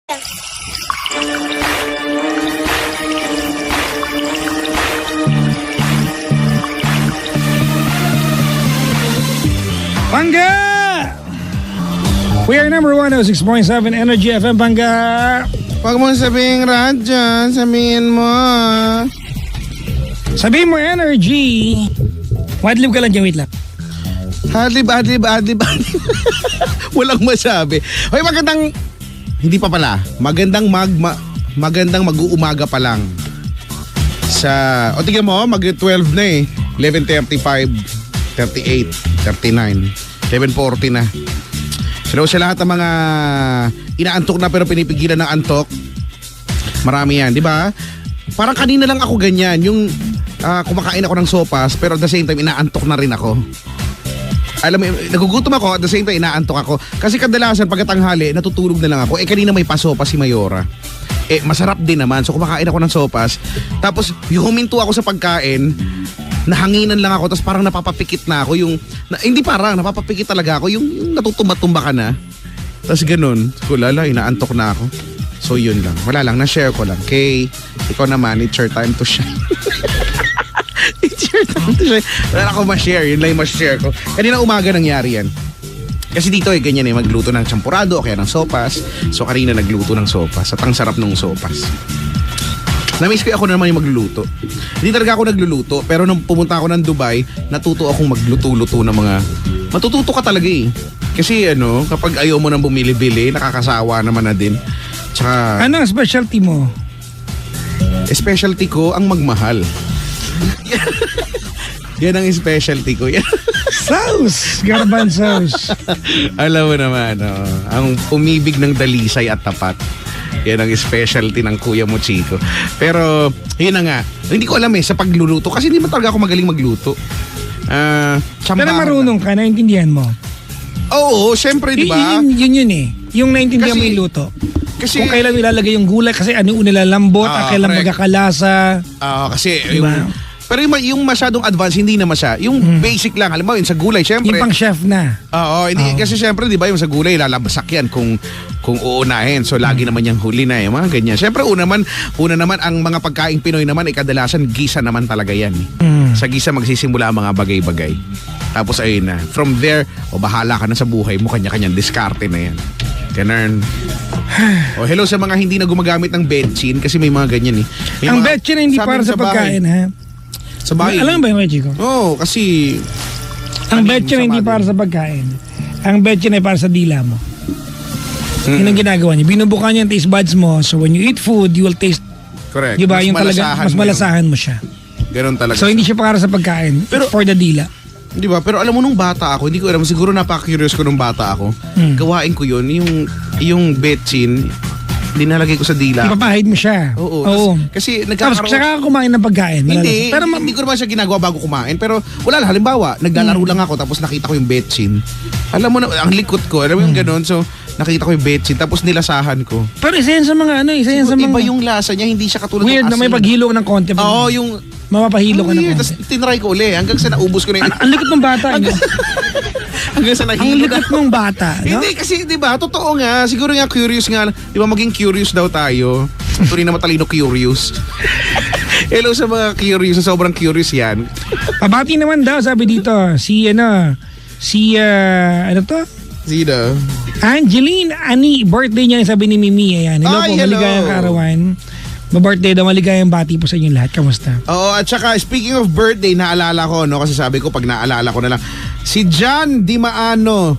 Bangga! We are number 106.7 Energy FM, Bangga! Huwag mong sabihin radyo, sabihin mo. Sabihin mo Energy. Wadlib ka lang dyan, wait lang. Adlib. Walang masabi. Hoy, magandang, hindi pa pala, magandang mag-uumaga pa lang. Tingnan mo, mag-12 na eh. 11:35, 38, 39, 11:40 na. Hello sa lahat ng mga inaantok na pero pinipigilan ng antok. Marami yan, di ba? Parang kanina lang ako ganyan, yung kumakain ako ng sopas pero at the same time inaantok na rin ako. Alam mo, nagugutom ako at the same time inaantok ako. Kasi kadalasan pagkatanghali, natutulog na lang ako. Kanina may pasopas si Mayora. Masarap din naman. So kumakain ako ng sopas. Tapos huminto ako sa pagkain. Nahanginan lang ako, tapos parang napapapikit na ako hindi parang, napapapikit talaga ako, yung natutumba-tumba ka na. Tapos ganun, kulala, inaantok na ako. So yun lang, wala lang, na-share ko lang. Kay, ikaw naman, it's your time to shine. It's your time to shine. Wala ako ma-share, yun lang yung ma-share ko. Kanina umaga nangyari yan. Kasi dito ganyan magluto ng champurado o kaya ng sopas. So kanina nagluto ng sopas at ang sarap ng sopas. Na-miss ko ako na naman yung magluluto. Hindi talaga ako nagluluto, pero nung pumunta ako ng Dubai, natuto akong magluto-luto ng mga... Matututo ka talaga eh. Kasi kapag ayaw mo nang bumili-bili, nakakasawa naman na din. Tsaka... Ano ang specialty mo? Specialty ko, ang magmahal. Yan ang specialty ko. Sauce! Garban sauce. Alam mo naman, ang umibig ng dalisay at tapat. Yan ang specialty ng kuya mo, Chico. Pero, yun na nga. Hindi ko alam sa pagluluto. Kasi hindi man talaga ako magaling magluto. Pero marunong ka, naintindihan mo. Oo, syempre, di ba? Yun eh. Yung naintindihan mo yung luto. Kasi, kung kailan ilalagay yung gulay, kasi ano yung nilalambot, kailan magkakalasa. Kasi diba? Pero yung masyadong advance, hindi naman siya. Yung basic lang, alam mo, yung sa gulay, syempre. Yung pang chef na. Oo, kasi syempre, di ba, yung sa gulay, lalabsak yan kung uunahin. So, lagi naman yung huli na, yung mga ganyan. Syempre, una naman, ang mga pagkaing Pinoy naman, kadalasan, gisa naman talaga yan. Sa gisa, magsisimula ang mga bagay-bagay. Tapos, ayun na. From there, bahala ka na sa buhay mo, kanya-kanyang diskarte na yan. Ganun. Hello sa mga hindi na gumagamit ng bedchin, kasi may mga ganyan eh. Ang bedchin hindi para sa pagkain, ha? Sa bahay. Alam ba yung Chico? Oo, kasi... Ang betchin hindi para sa pagkain. Ang betchin ay para sa dila mo. Yun ang ginagawa niya. Binubukan niya ang taste buds mo. So when you eat food, you will taste... Correct. Diba? Yung talaga, mas malasahan mo siya. Ganun talaga. So hindi siya para sa pagkain. Pero, for the dila. Di ba? Pero alam mo nung bata ako, hindi ko alam, siguro napaka-curious ko nung bata ako. Gawain ko yun, yung betchin, dinalagay ko sa dila. Ipapahid mo siya. Oo. Kasi tapos saka kumain ng pagkain. Hindi. Pero hindi ko naman siya ginagawa bago kumain. Pero wala lang. Halimbawa, naglalaro lang ako tapos nakita ko yung betchin. Alam mo na, ang likot ko. Alam mo yung ganun. So, nakita ko yung betchin tapos nilasahan ko. Pero isa yan sa mga Iba yung lasa niya. Hindi siya katulad ng asin. Weird na may paghilo ng konti. Oo, yung... Mapapahilo ka ng konti. Tapos tinry ko uli. Hanggang sa naubos ko na yun. Ang likot ng bata. Hanggang sa nahilo na. Ang likot ng bata. Hindi kasi, di ba, totoo nga. Siguro nga curious nga. Di ba, maging curious daw tayo. Tunay na matalino curious. Hello sa mga curious. Sobrang curious yan. Pabati naman daw, sabi dito. Ano to? Sino? Angeline Ani, birthday niya, sabi ni Mimi. Ayan. Hello po, maligayang kaarawan. Ma-birthday daw, maligayang bati po sa inyong lahat. Kamusta? Oo, at saka speaking of birthday, naalala ko, kasi sabi ko, pag naalala ko na lang, si John Di Maano,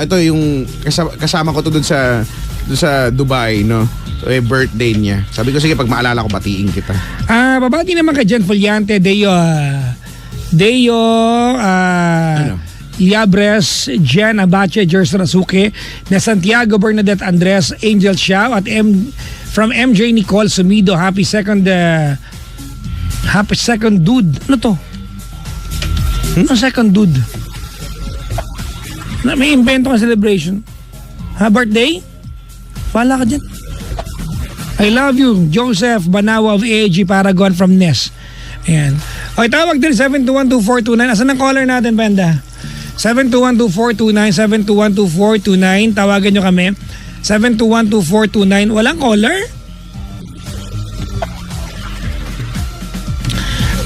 ito yung kasama ko to dun sa Dubai, no? So, birthday niya. Sabi ko, sige, pag maalala ko, batiin kita. Babati naman kay Jen Foliante, Deo, Liabres, Jen Abache, Jers Rasuke, na Santiago Bernadette Andres, Angel Xiao, at from MJ Nicole Sumido, happy second dude. Ano to? Ano second dude? May invento ka celebration. Birthday? Wala ka dyan. I love you, Joseph Banawa of AAG Paragon from NES. Ayan. Okay, tawag din 7212429. Asan ang caller natin, Banda? 7212429, 7212429. Tawagan nyo kami. 7212429. Walang caller?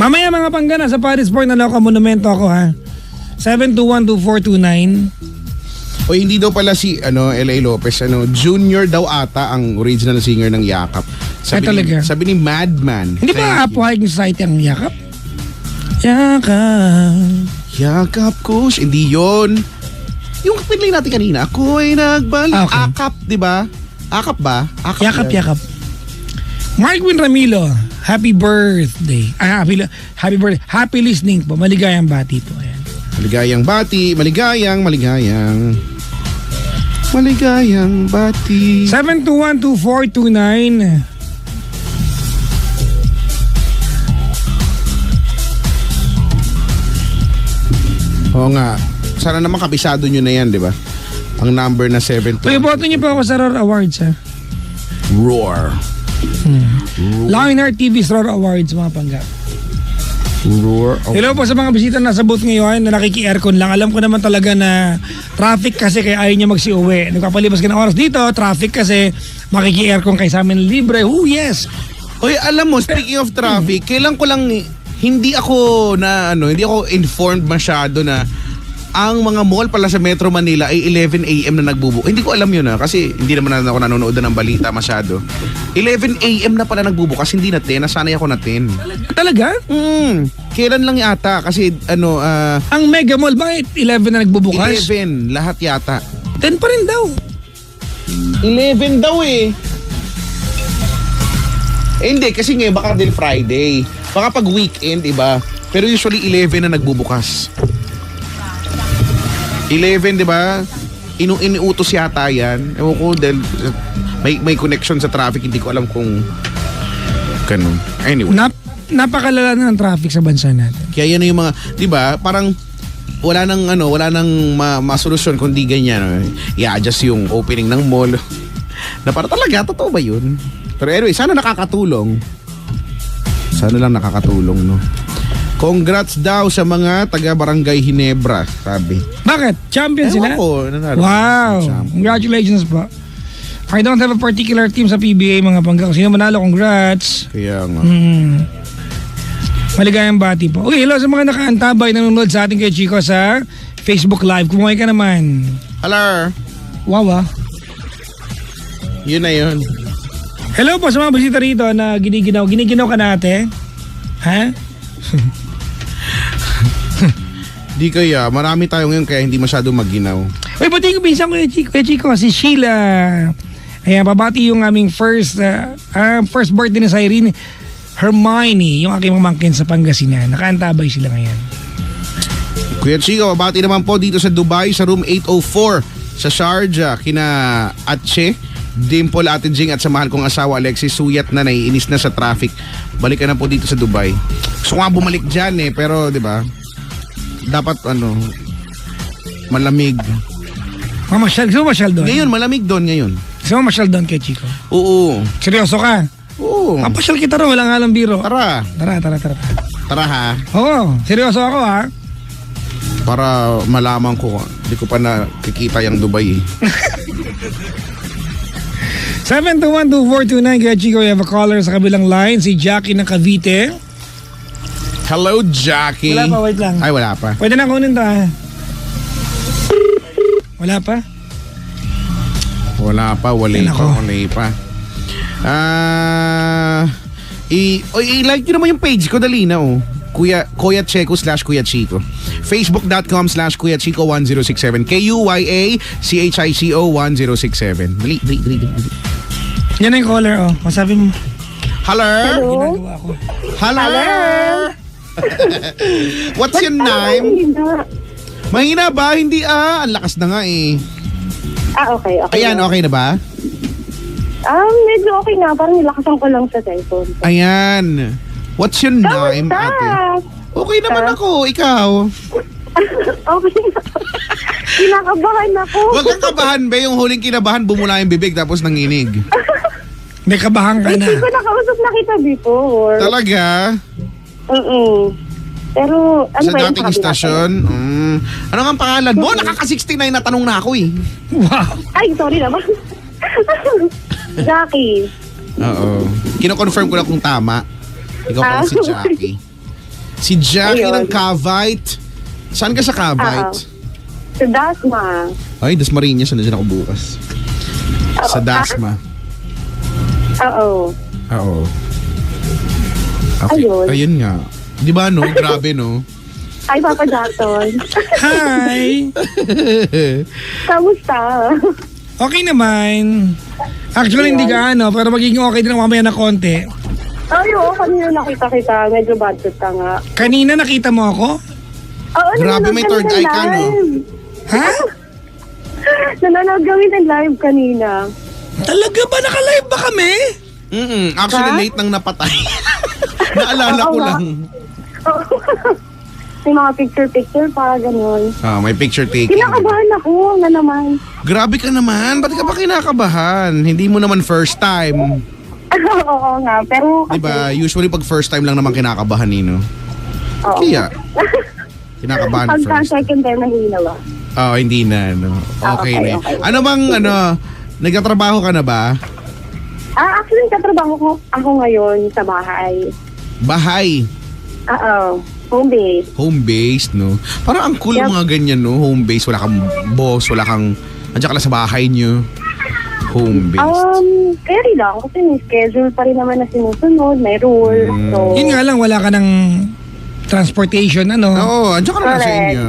Mamaya mga panggana sa Paris Sport na Loka Monumento ako ha. 7212429. O hindi daw pala si L.A. Lopez, junior daw ata ang original singer ng Yakap. Talaga? Sabi ni Madman. Hindi ba Apo Hiking Society ang Yakap? Yakap. Yakap ko. Hindi yun. Yung pinlay natin kanina. Ako'y nagbalik. Okay. Akap, di ba? Akap ba? Akap Yakap, yan. yakap. Markwin Ramilo, happy birthday. Happy birthday. Happy listening po. Maligayang bati po. Ayan. Maligayang bati. Maligayang bati. 7212429. Oo nga. Sana naman kabisado nyo na yan, di ba? Ang number na 7. Uy, boto niyo po ako sa Roar Awards ha. Roar. Lionheart TV's Roar Awards mga panggap. Roar. Hello po sa mga bisita na sa booth ngayon na nakiki-aircon lang. Alam ko naman talaga na traffic kasi kaya ayaw niya magsi-uwi. Nagpapalibas ka ng oras dito, traffic kasi makiki-aircon kayo sa amin libre. Oh yes! Oy, alam mo, speaking of traffic, kailan ko lang hindi ako informed masyado na ang mga mall pala sa Metro Manila ay 11 AM na nagbubukas. Hindi ko alam yun kasi hindi naman ako nanonood ng balita masyado. 11 AM na pala nagbubukas, hindi na 10. Nasanay ako na 10. Talaga? Kailan lang yata kasi Ang Mega Mall, bakit 11 na nagbubukas? 11, lahat yata. 10 pa rin daw. 11 daw eh. Hindi, kasi ngayon baka din Friday. Baka pag weekend, iba. Pero usually 11 na nagbubukas. 11, di ba? Iniutos yata yan. Ewan ko, dahil may connection sa traffic. Hindi ko alam kung ganun. Anyway. Napakalala na ng traffic sa bansa natin. Kaya yan na yung mga, di ba? Parang wala nang masolusyon kundi ganyan. I-adjust yung opening ng mall. Na para talaga, totoo ba yun? Pero anyway, sana nakakatulong. Sana lang nakakatulong, no? Congrats daw sa mga taga-barangay Hinebra, sabi. Bakit? Champion sila? Ewan ko, nanalo. Wow! Champion. Congratulations po. I don't have a particular team sa PBA mga pangga. Kung sino manalo, congrats. Kaya nga. Maligayang bati po. Okay, hello sa mga nakaantabay nanonood sa ating kay Chico sa Facebook Live. Kumuhay ka naman. Hello. Wow ah. Yun na yun. Hello po sa mga bisita rito na giniginaw. Giniginaw ka na ate? Ha? Di kaya, marami tayo ngayon kaya hindi masyado magginaw. Uy, pati yung pinsan ko Kuya Chico, si Sheila. Ayan, babati yung aming first birthday ni Cyrene Hermione, yung aking mamangkin sa Pangasinan. Nakaantabay sila ngayon. Kuya Chico, babati naman po dito sa Dubai sa room 804 sa Sharjah kina Atche, Dimple, Ate Jing at sa mahal kong asawa Alexis. Suyat na, naiinis na sa traffic. Balik ka na po dito sa Dubai. Gusto ko nga bumalik dyan pero di ba? Dapat malamig. Gusto mo masyal doon? Ngayon, malamig doon ngayon. Gusto mo masyal doon kay Chico? Oo. Seryoso ka? Oo. Papasyal kita ro, wala nga lang biro. Tara. Tara ha. Oo, seryoso ako ha. Para malaman ko. Hindi ko pa nakikita yung Dubai 7212429 kaya Chico, we have a caller sa kabilang line, si Jackie ng Cavite. Hello, Jackie. Wala pa, wait lang. Ay, wala pa. Pwede na kunin to ha. Wala pa? Wala pa. I-like nyo naman yung page ko, dali na Kuya Checo /Kuya Chico. Facebook.com/Kuya Chico 1067. KUYACHICO 1067. Dali. Yan na yung caller Masabi mo. Hello? Ginagawa ko. Hello? What's your name? Mahina ba? Hindi Ang lakas na nga Okay. Ayan, okay na ba? Medyo okay na. Parang nilakasan ko lang sa cellphone. Ayan. What's your name, ate? Okay naman ako. Ikaw? Okay na. Kinakabahan ako. Huwag kang kabahan, be. Yung huling kinabahan, bumula yung bibig tapos nanginig. May kabahan ka na. Hindi ko nakausap na kita before. Talaga? Pero, ano Sa ba yung dating sabi istasyon? Ano nga ang pangalan mo? Nakaka-69 na tanong na ako Wow. Ay, sorry naman. Jackie. Oo. Kino-confirm ko lang kung tama. Ikaw pala si Jackie. Si Jackie Ayun. ng Cavite. Saan ka sa Cavite? Sa Dasma. Ay, Dasmariñas. Saan ako bukas? Sa Dasma. Oo. Oo. Okay. Ayun. Ayun nga. Di ba no? Grabe no? Ay, Papa Jackson. Hi! Kamusta? Okay naman. Actually, hindi ka pero magiging okay din mamaya na konti. Ay, oo, kanina nakita kita. Medyo bad trip ka nga. Kanina nakita mo ako? Oo, Grabe, nanonood may kami third ng eye ka, no? live. Ha? Nanonood kami ng live kanina. Talaga ba? Naka-live ba kami? Actually, Ha? late nang napatay. Naalala ko Oo nga. lang. May mga picture-picture para ganun. May picture taking. Kinakabahan ako na naman. Grabe ka naman. Ba't ka pa kinakabahan? Hindi mo naman first time. Oo nga, pero kasi... Diba? Usually pag first time lang naman kinakabahan nino. Oo. Kaya, kinakabahan Pagka first. second time na hinawa. Hindi na. No. Okay, na. okay. Ano bang, nagtatrabaho ka na ba? Actually, katrabaho ko ako ngayon sa bahay. Bahay. Oo. Home-based. Home-based, no? Parang ang cool Yep. mga ganyan, no? Home-based. Wala kang boss, wala kang... Andiyan ka lang sa bahay nyo. Home-based. Carry lang. Kasi may schedule pa rin naman na sinusunod. May rule. So, Yun nga lang, wala ka ng transportation, ano? Oo, andiyan ka lang sa Correct. inyo.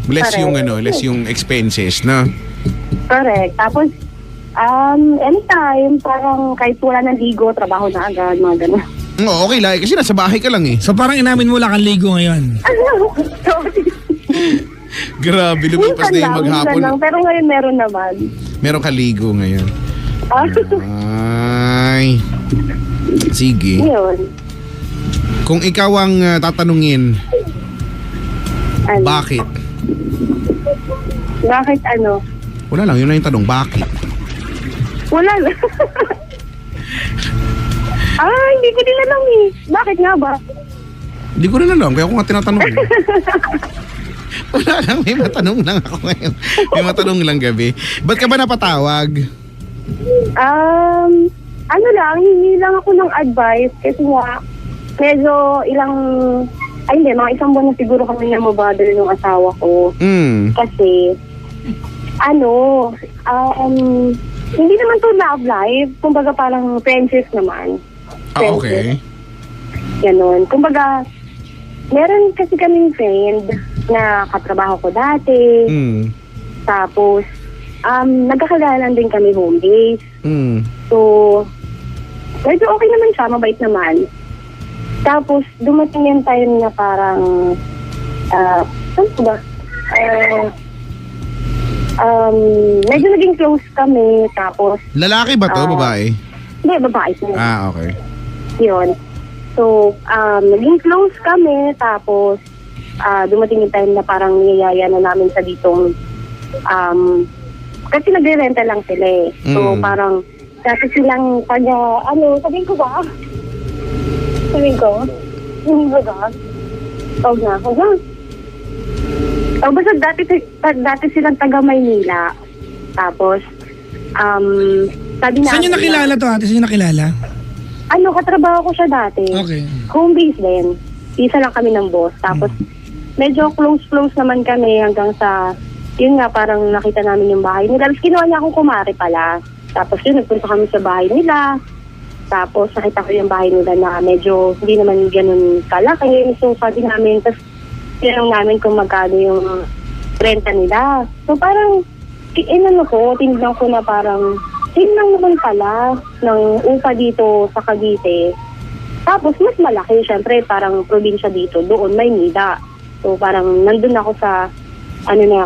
Less yung, Correct. less yung expenses, no? correct. Tapos, anytime, parang kahit wala ng ligo, trabaho na agad, mga ganun. Oo, okay lang. Kasi nasa bahay ka lang eh. So parang inamin mo wala kang ligo ngayon. Grabe, lumipas na yung maghapon. minsan lang. Pero ngayon meron naman. Meron ka ligo ngayon. Ah, Ay. Sige. yun. Kung ikaw ang tatanungin, Ano? bakit? Bakit ano? Wala lang, yun lang yung tanong. Bakit? Wala na. Hindi ko din alam eh. Bakit nga ba? Hindi ko rin alam, kaya ako nga tinatanong. Wala lang, may matanong lang ako ngayon. May matanong lang gabi. Ba't ka ba napatawag? Ano lang, hindi lang ako ng advice kasi nga, medyo mga isang buwan na siguro kami na mabother ng asawa ko. Kasi, hindi naman to love life. Kumbaga parang friendship naman. Okay. Ganon. Kumbaga, meron kasi kaming friend na katrabaho ko dati. Tapos, nagkakalanan din kami home base. So, medyo okay naman siya, mabait naman. Tapos, dumating yung time na parang, saan ko ba? Medyo naging close kami, tapos... Lalaki ba to, babae? Hindi, babae. Okay. Yun. So, naging close kami, tapos dumating yung time na parang niyayaya na namin sa ditong, kasi nagre-renta lang sila eh. So, parang, dati silang sabihin ko ba? Sabihin ko? Hindi ba? Huwag na. Basta dati silang taga Maynila. Tapos, sabi na... Saan nyo nakilala to, ate? Saan nyo nakilala? Katrabaho ko siya dati. Okay. Home base din. Isa lang kami ng boss. Tapos, medyo close naman kami hanggang sa, yun nga, parang nakita namin yung bahay nila. Tapos, kinuha niya akong kumari pala. Tapos, yun, nagpunta kami sa bahay nila. Tapos, nakita ko yung bahay nila na medyo hindi naman ganun kalaki. So, sabi namin, tapos, tinanong namin kung magkano yung renta nila. So, parang, tinignan ko na parang, lang naman pala ng upa dito sa Cavite. Tapos mas malaki, syempre parang probinsya dito, doon Maynila. So parang nandun ako sa,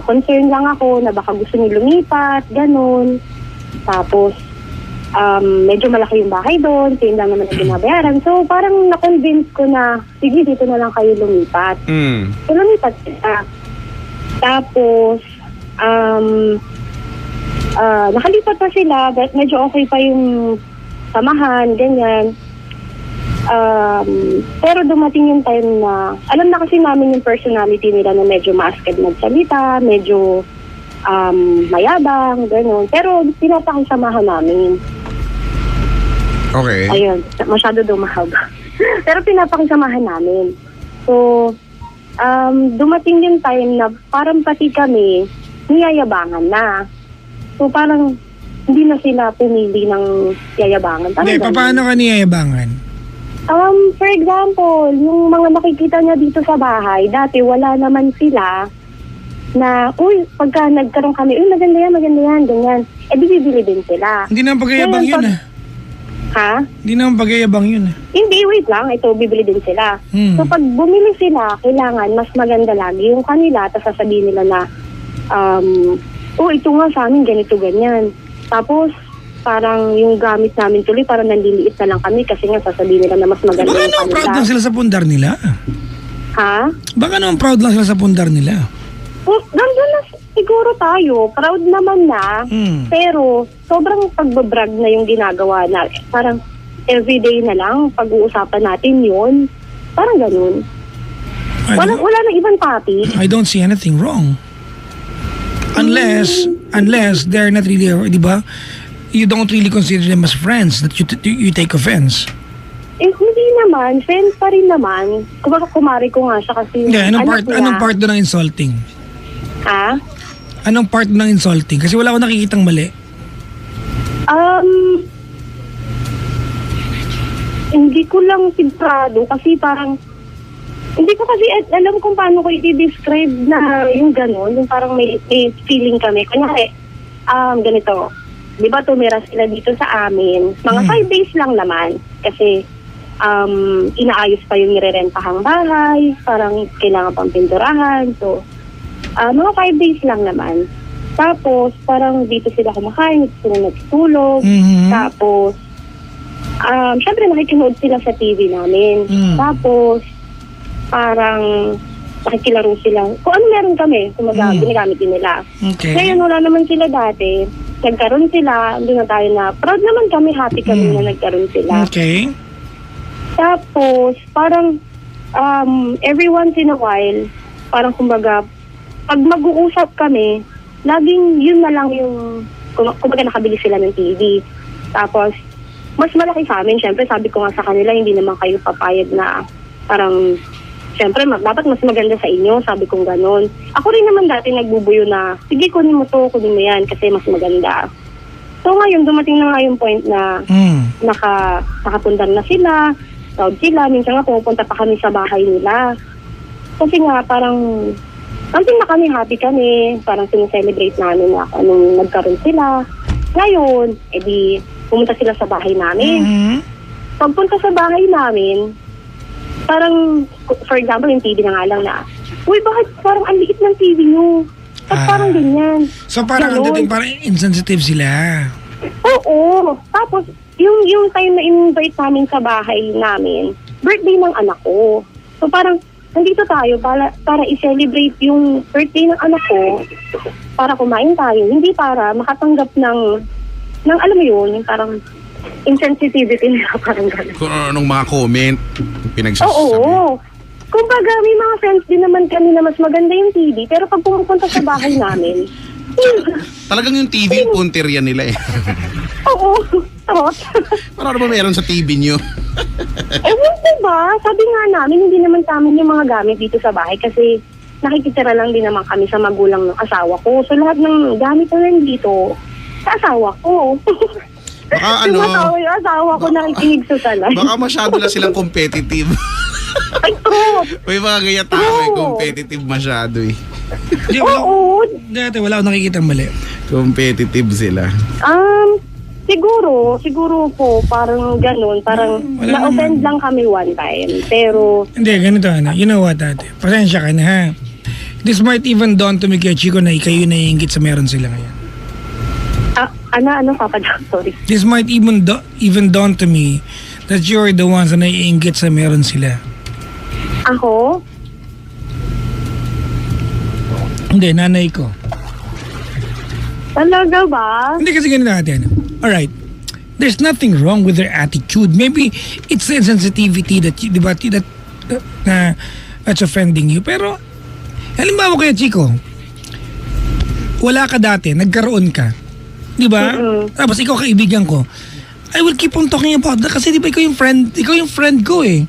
concern lang ako na baka gusto niyo lumipat, ganun. Tapos, medyo malaki yung bahay doon, same lang naman ang binabayaran. So parang na-convince ko na, sige, dito na lang kayo lumipat. So lumipat sila. Tapos, nakalipat pa sila, medyo okay pa yung samahan, ganyan. Pero dumating yung time na, alam na kasi namin yung personality nila na medyo maaskad magsalita, medyo mayabang, gano'n. Pero pinapakisamahan namin. Okay. Ayun, masyado daw mahaba. Pero pinapakisamahan namin. So, dumating yung time na parang pati kami niyayabangan na. So, parang hindi na sila pumili ng yayabangan. Hindi, Parang paano ka niyayabangan? For example, yung mga nakikita niya dito sa bahay, dati wala naman sila na, pagka nagkaroon kami, maganda yan, ganyan. Eh, di bibili din sila. Hindi naman pagyayabang Ngayon, yun Ha? Hindi naman pagyayabang yun Hindi, wait lang. Ito, bibili din sila. Hmm. So, pag bumili sila, kailangan mas maganda lagi yung kanila, tapos sasabihin nila na, ito nga sa amin, ganito, ganyan. Tapos, parang yung gamit namin tuloy, parang nandiliit na lang kami kasi nga sasabihin nila na mas maganda Baka yung naman proud kanila. lang sila sa pundar nila. Ha? Baka naman proud lang sila sa pundar nila. Nandun na siguro tayo. Proud naman na. Hmm. Pero, sobrang pagbabrag na yung ginagawa na. Parang, everyday na lang, pag-uusapan natin yun. Parang ganun. Wala na ibang topic. I don't see anything wrong. Unless they're not really, di ba? You don't really consider them as friends that you take offense. Hindi naman. Friends pa rin naman. Kumari ko nga siya kasi Hindi, anong anak part doon ng insulting? Ha? Anong part ng insulting? Kasi wala akong nakikitang mali. Hindi ko lang sigurado kasi parang hindi ko kasi alam kung paano ko i-describe na yung gano'n, yung parang may feeling kami. Kunyari, ganito, di ba tumira sila dito sa amin? Mga 5 days lang naman kasi inaayos pa yung nirerentahang bahay, parang kailangan pang pinturahan. So, mga 5 days lang naman. Tapos, parang dito sila kumakain, dito sila nagtulog. Mhm. Tapos, syempre nakikinood sila sa TV namin. Tapos, parang nakikilaro sila. Kung ano meron kami, ginagamit din nila. Okay. Ngayon, wala naman sila dati. Nagkaroon sila, hindi na tayo na, proud naman kami, happy kami na nagkaroon sila. Okay. Tapos, parang every once in a while, parang kumbaga, pag mag-uusap kami, laging yun na lang yung, kumbaga nakabili sila ng TV. Tapos, mas malaki sa amin. Siyempre, sabi ko nga sa kanila, hindi naman kayo papayag na parang, siyempre, dapat mas maganda sa inyo. Sabi kong ganon. Ako rin naman dati nagbubuyo na, sige, kunin mo to, kunin mo yan, kasi mas maganda. So ngayon, dumating na nga yung point na nakapundar na sila, proud sila. Minsan nga pumupunta pa kami sa bahay nila. Kasi nga, parang, something na kami, happy kami. Parang sineselebrate namin na anong nagkaroon sila. Ngayon, edi, pumunta sila sa bahay namin. Pagpunta sa bahay namin, parang, for example, yung TV na nga lang na, uy, bakit parang ang liit ng TV nyo? At parang ganyan. So parang ang dating parang insensitive sila. Oo. Tapos, yung time na in-invite namin sa bahay namin, birthday ng anak ko. So parang, nandito tayo para i-celebrate yung birthday ng anak ko, para kumain tayo. Hindi para makatanggap ng alam mo yun, yung parang insensitivity nila, parang gano'n. Kung anong mga comment, pinagsasabi. Oo. Kumbaga, may mga friends din naman kami na mas maganda yung TV, pero pag pumupunta sa bahay namin, Talagang yung TV yung punteriya nila eh. oo, tot. Ano ba meron sa TV nyo? Ewan ko ba? Sabi nga namin, hindi naman sa amin yung mga gamit dito sa bahay kasi nakikitira lang din naman kami sa magulang ng asawa ko. So lahat ng gamit na nandito, sa asawa ko. Baka Tumatawa yung asawa ko nakikinig sa salay. Baka masyado lang silang competitive. Ay, true. May mga ganyan tao eh, competitive masyado eh. Di, Oo. dati wala akong nakikitang mali. Competitive sila. Siguro po, parang ganun. Parang Wala na-offend lang kami one time. Pero, Hindi, ganito ano. You know what, ate? Pasensya ka na, ha? This might even dawn to me kay Chico na kayo naiingit sa meron sila ngayon. ano, Papa John, sorry. This might even dawn to me that you're the ones na naiingit sa meron sila. Ako? Hindi, nanay ko. Talaga ba? Hindi kasi ganito natin. Alright. There's nothing wrong with their attitude. Maybe it's the sensitivity that, di ba, that's offending you. Pero, halimbawa kaya, Chico, wala ka dati, nagkaroon ka. Di ba? Tapos ikaw kaibigan ko. I will keep on talking about that kasi di ba ikaw yung friend ko eh.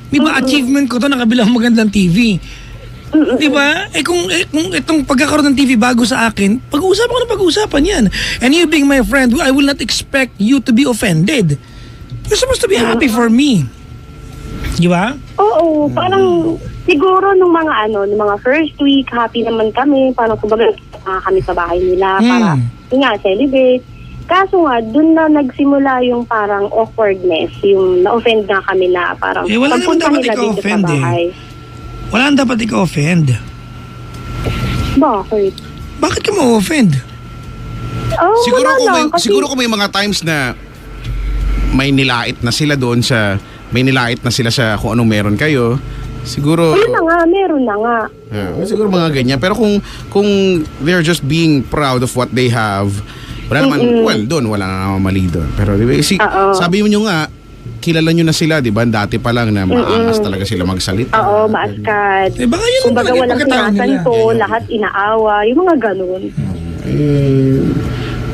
Di ba achievement ko to nakabilang magandang TV. Di ba? Kung itong pagkakaroon ng TV bago sa akin, pag-uusapan yan. And you being my friend, I will not expect you to be offended. You're supposed to be happy for me. Di ba? Oo, parang siguro nung mga first week, happy naman kami. Parang kumbaga kami sa bahay nila para celebrate. Kaso nga, dun na nagsimula yung parang awkwardness, yung na-offend na kami na parang wala naman dapat ikaw-offend eh. Wala naman dapat ikaw-offend. Bakit? Bakit ka ma-offend? Oh, Siguro kung may mga times na may nilait na sila doon may nilait na sila sa kung anong meron kayo, siguro meron na nga. Siguro mga ganyan. Pero kung they're just being proud of what they have, wala naman, doon wala na naman mali doon. Pero di ba, sabi mo nyo nga, kilala nyo na sila, di ba? Dati pa lang na maangas talaga sila magsalita. Oo, maaskad. Baka yun kumbaga walang sinasanto, lahat inaawa, yung mga ganun.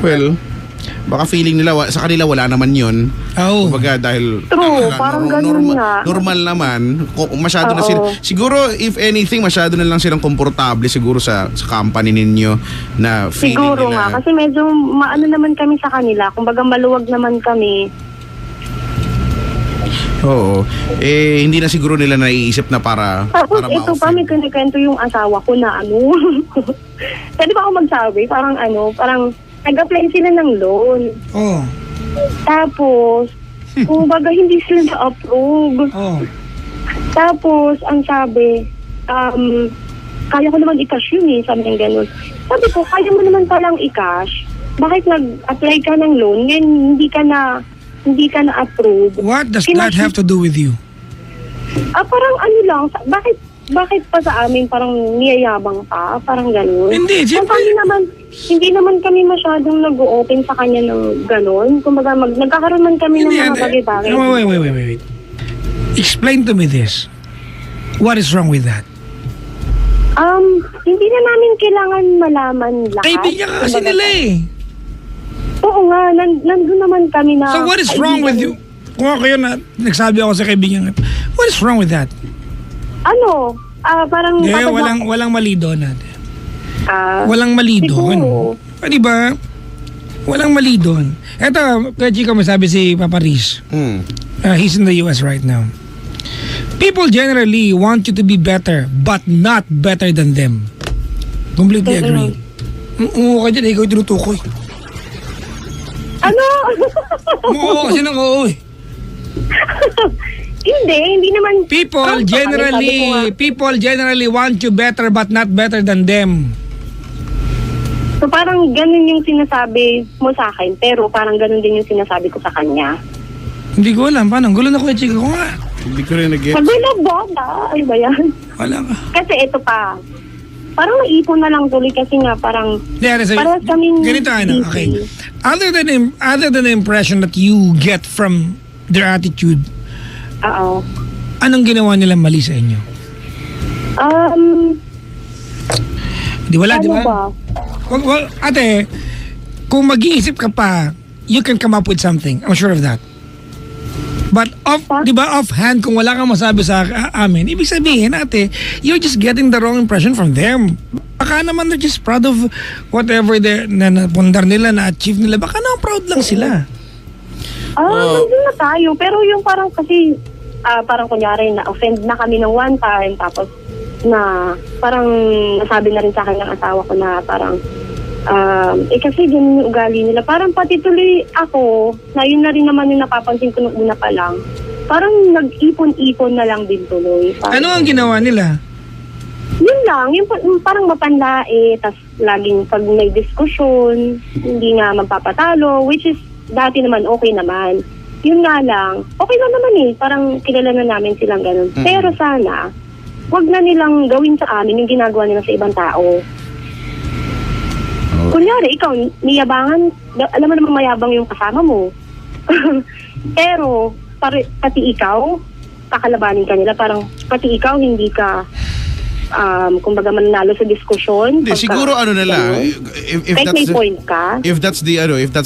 Well, baka feeling nila, sa kanila wala naman yun. Kumbaga dahil parang ganun nga. Normal naman. Masyado na sila. Siguro, if anything, masyado na lang silang komportable siguro sa company ninyo na feeling siguro nila. Nga, kasi medyo maano naman kami sa kanila. Kumbaga maluwag naman kami. Oo. Hindi na siguro nila naiisip na para ito pa, may kinikwento yung asawa ko na pwede ba ako magsabi? Parang nag-apply sila ng loan. Tapos, kumbaga hindi sila na-approve. Tapos, ang sabi, kaya ko naman i-cash yun eh, sabi ng ganun. Sabi ko, kaya mo naman palang i-cash. Bakit nag-apply ka ng loan? Ngayon, hindi ka na-approve. What does that have to do with you? Parang lang, bakit pa sa amin parang niyayabang pa? Parang gano'n. Hindi, hindi naman kami masyadong nag-open sa kanya ng gano'n. Kumbaga, nagkakaroon man kami ng mga bagay-bagay. Wait. Explain to me this. What is wrong with that? Hindi na namin kailangan malaman lahat. Kaibigan ka kasi nila eh. Oo nga, nandun naman kami na... So what is wrong with you? Kung ako yun, nagsabi ako sa kaibigan, what is wrong with that? Parang... walang mali doon natin. Walang mali doon. Di ba? Walang mali doon. Eto, kaya Chico, may sabi si Papa Riz. He's in the US right now. People generally want you to be better, but not better than them. Completely agree. Oo ka dyan, ikaw yung tinutukoy. Oo kasi nang oo eh. Hindi naman. People generally want you better but not better than them. So parang ganun yung sinasabi mo sa akin, pero parang ganun din yung sinasabi ko sa kanya. Hindi ko alam, paano? Gulo na ko yung chika ko nga. Hindi ko rin nag-get. Sabi ba? Ay ba yan? Wala ka. Kasi ito pa, parang naipon na lang tuloy kasi nga parang parang kaming ganito okay. Other than the impression that you get from their attitude, anong ginawa nila mali sa inyo? Di ba? Well, ate, kung mag-iisip ka pa, you can come up with something. I'm sure of that. But offhand, kung wala kang masabi sa amin, ibig sabihin, ate, you're just getting the wrong impression from them. Baka naman they're just proud of whatever na napundar nila, na-achieve nila. Baka naman proud lang sila. Nandun na tayo. Pero yung parang kasi, parang kunyari, na-offend na kami ng one time, tapos na parang nasabi na rin sa akin ng asawa ko na parang, kasi ganun yung ugali nila. Parang pati tuloy ako, na yun na rin naman yung napapansin ko nung una pa lang, parang nag-ipon-ipon na lang din tuloy. Parang, ano ang ginawa nila? Yun lang, yung parang mapanlae, tas laging pag may diskusyon, hindi nga magpapatalo, which is dati naman okay naman. Yun nga lang, okay na naman parang kilala na namin silang ganun. Pero sana, wag na nilang gawin sa amin yung ginagawa nila sa ibang tao. Kunyari, ikaw, niyabangan, alam mo naman mayabang yung kasama mo. Pero, pati ikaw, kakalabanin ka nila, parang pati ikaw, hindi ka kumbaga mananalo sa diskusyon. Hindi, siguro ano na lang, if Kahit may that's point ka. if that's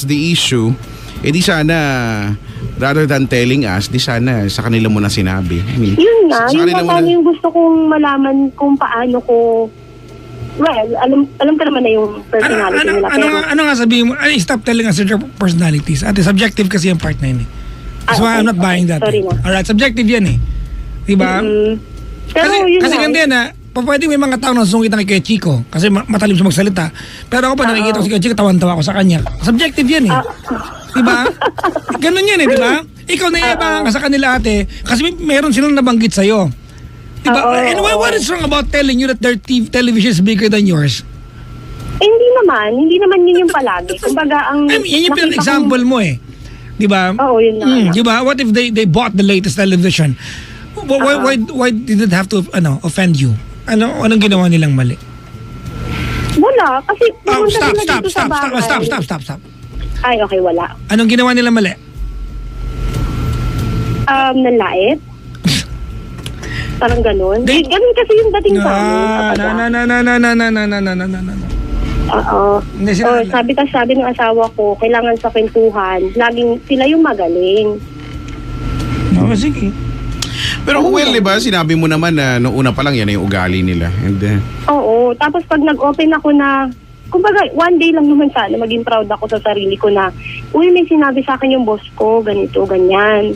the issue, di sana rather than telling us, di sana sa kanila mo na sinabi. I mean, Yun nga, sa yun kanila nga mo sana yung gusto kong malaman kung paano ko, well, alam ko naman na yung personality nila. Pero, Ano nga sabihin mo? Ay, stop telling us your personalities. Ate, subjective kasi yung part na yun eh. That's why I'm not buying that. Sorry na. Alright, subjective yan eh. Diba? pero yun Kasi nga, ganito yan ha. Pwede may mga tao na sungit na kay Chico kasi matalim siya magsalita. Pero ako pa nakikita ko si Kuya Chico, tawan-tawa ako sa kanya. Subjective yan eh. Diba? Ganun yan eh, diba? Ikaw naiyabangan ka sa kanila ate kasi meron silang nabanggit sa'yo. Diba? And what is wrong about telling you that their television is bigger than yours? hindi naman yun yung palagi. Kumbaga, ang I mean, yan yung nakita example mo eh. Diba? Oo, yun na. Diba? What if they bought the latest television? Why did it have to offend you? Anong ginawa nilang mali? Wala, kasi pumunta sila dito sa bahay. Stop. Ay, okay, wala. Anong ginawa nilang mali? Nanlait. Parang ganun. Ganun kasi yung dating sa amin. Oo. Sabi ng asawa ko, kailangan sa kwentuhan, laging sila yung magaling. Sige. Pero diba, sinabi mo naman na noong una pa lang yan ay yung ugali nila. And, Oo. Tapos pag nag-open ako na, kumbaga, one day lang naman sana, maging proud ako sa sarili ko na, uy, may sinabi sa akin yung boss ko, ganito, ganyan.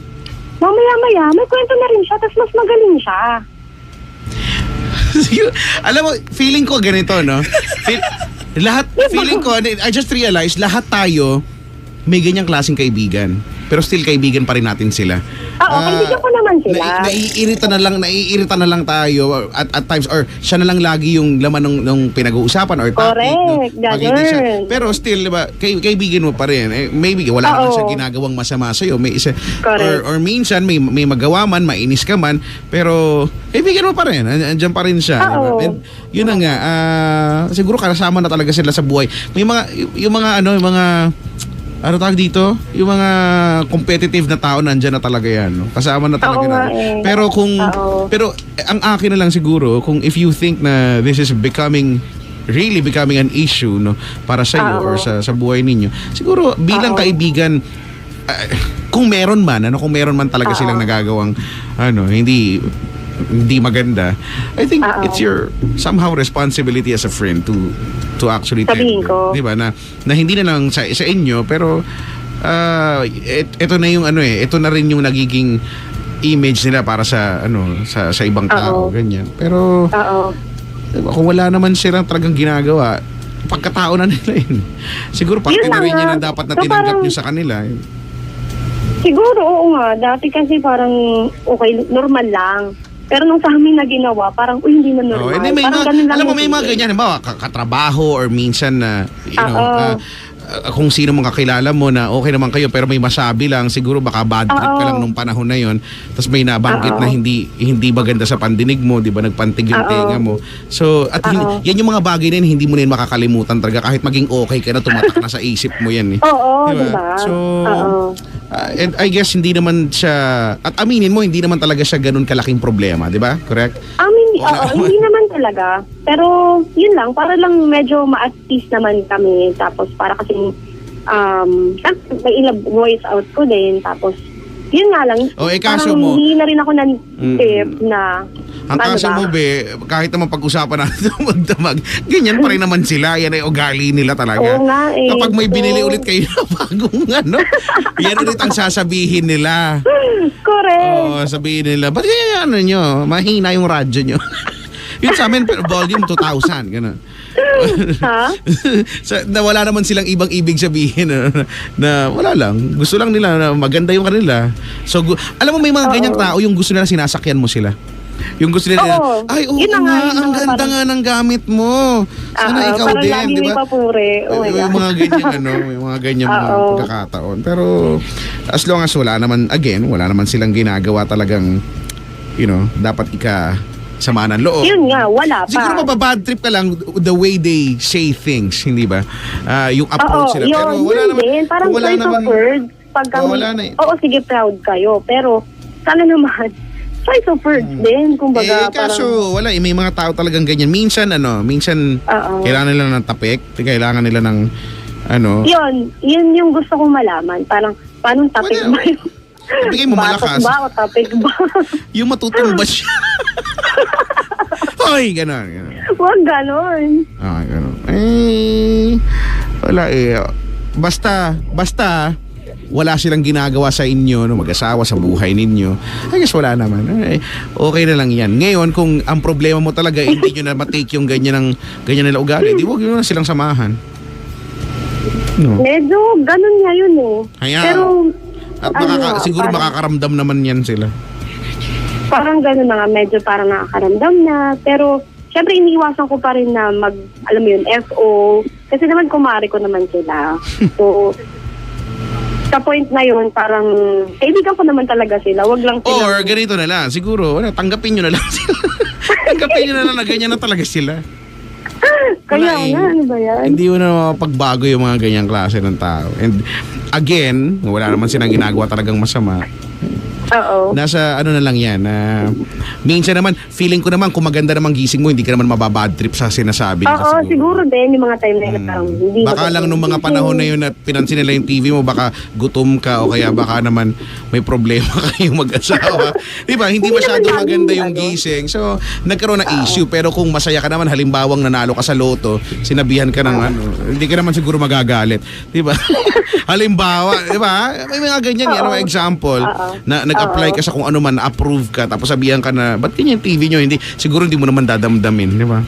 Mamaya-maya, may kwento na rin siya, tapos mas magaling siya. Alam mo, feeling ko ganito, no? Feeling ko, I just realized, lahat tayo may ganyang klaseng kaibigan. Pero still kaibigan pa rin natin sila. Oo, kaibigan ko naman sila. Naiirita na lang tayo at times, or siya na lang lagi yung laman ng pinag-uusapan or topic. Correct, ganun. Pero still, diba, kaibigan mo pa rin. Maybe wala naman siya ginagawang masama sa'yo. Or minsan, may magawa man, mainis ka man, pero kaibigan mo pa rin. Andiyan pa rin siya. Diba? And yun na nga, siguro kasama na talaga sila sa buhay. May mga ano tawag dito? Yung mga competitive na tao nandiyan na talaga yan. No? Kasama na talaga na. Pero pero ang akin na lang siguro, kung if you think na this is really becoming an issue, no, para sa iyo or sa buhay ninyo, siguro bilang kaibigan, kung meron man talaga silang nagagawang hindi maganda, I think it's your somehow responsibility as a friend to actually tell you, di ba, na hindi na lang sa inyo, pero ito na yung ito na rin yung nagiging image nila para sa sa ibang tao, ganyan. Pero diba, kung wala naman silang talagang ginagawa, pagkatao na nila yun. Siguro parte na rin yun ang dapat na tinanggap nyo sa kanila. Siguro, oo nga. Dati kasi parang okay, normal lang. Pero nung sa amin na ginawa, parang hindi na normal. Alam mo, may mga ganyan, halimbawa, katrabaho or minsan na, kung sino mong kakilala mo na okay naman kayo pero may masabi lang, siguro baka bad trip ka lang nung panahon na yon, tapos may nabanggit na hindi maganda sa pandinig mo, di ba, nagpantig yung tenga mo. So, at yan yung mga bagay na yun, hindi mo na yun makakalimutan talaga, kahit maging okay ka na, tumatak na sa isip mo yan eh. Oo, diba? So, and I guess hindi naman siya, at aminin mo, hindi naman talaga siya ganun kalaking problema, di ba? Correct? Hindi naman talaga. Pero, yun lang, para lang medyo ma-at-ease naman kami. Tapos, para kasi, may ilang voice out ko din. Tapos, yun nga lang, kaso parang mo, hindi na rin ako tip na, ang kaso mo, kahit naman pag-usapan natin magdamag, ganyan pa rin naman sila. Yan ay ugali nila talaga. Oo nga eh. Kapag may binili ulit kayo na bagong yan ulit ang sasabihin nila. Correct. Sabihin nila, ba't kaya nyo? Mahina yung radyo nyo. Yun sa amin, volume 2,000. Ganun. Ha? Na wala naman silang ibang ibig sabihin na wala lang. Gusto lang nila na maganda yung kanila. So, alam mo, may mga ganyang tao yung gusto nila sinasakyan mo sila. Yung gusto nila, ay, oo nga, ang ganda nga ng gamit mo. Sana ikaw din, di ba? Yung mga ganyan, yung mga ganyan mga pagkakataon. Pero, as long as wala naman silang ginagawa talagang, dapat sama ng loob. Yun nga, wala pa. Siguro mababad trip ka lang the way they say things, hindi ba? Yung approach sila. Pero wala naman. Parang choice of words. Oo, sige, proud kayo. Pero, sana naman, choice of words din. Kumbaga, kaso wala may mga tao talagang ganyan. Minsan kailangan nila ng tapik, kailangan nila ng Yun yung gusto kong malaman. Parang, paano tapik ba yun? Bigay mo malakas. Batok ba o tapik ba? Yung matutumba siya. Hoy, gano'n. Huwag ganon. Gano'n. Wala Basta, wala silang ginagawa sa inyo, mag-asawa sa buhay ninyo. I guess wala naman. Okay na lang yan. Ngayon, kung ang problema mo talaga, hindi nyo na matake yung ganyan nila ugali, di wag nyo na silang samahan. No. Medyo ganon nga yun Pero, at siguro makakaramdam naman yan sila. Parang ganon na nga, medyo parang nakakaramdam na. Pero, syempre iniiwasan ko pa rin na alam mo yun, FO. Kasi naman kumari ko naman sila. So, sa point na yun, parang kaibigan ko naman talaga sila. Wag lang sila. Or ganito na lang, siguro, tanggapin nyo na lang sila. Tanggapin nyo na lang na ganyan na talaga sila. Kaya ano ba yan? Hindi mo na pagbago yung mga ganyang klase ng tao. And again, wala naman silang ginagawa talagang masama. Oo. Nasa na lang yan. Minsan naman, feeling ko naman, kung maganda naman gising mo, hindi ka naman mababad trip sa sinasabi nila. Oo, siguro din, yung mga time na yun, parang hindi. Baka lang nung mga panahon na yun at pinansin nila yung TV mo, baka gutom ka o kaya baka naman may problema kayong mag-asawa. Diba? Hindi masyadong maganda yung gising. So, nagkaroon ng issue. Pero kung masaya ka naman, halimbawang nanalo ka sa loto, sinabihan ka ng hindi ka naman siguro magagalit. Diba? Halimbawa, diba? May mga ganyan yan. Example, na nag-apply ka sa kung ano man, approve ka, tapos sabihan ka na, ba't ganyan TV nyo? Siguro hindi mo naman dadamdamin, di ba?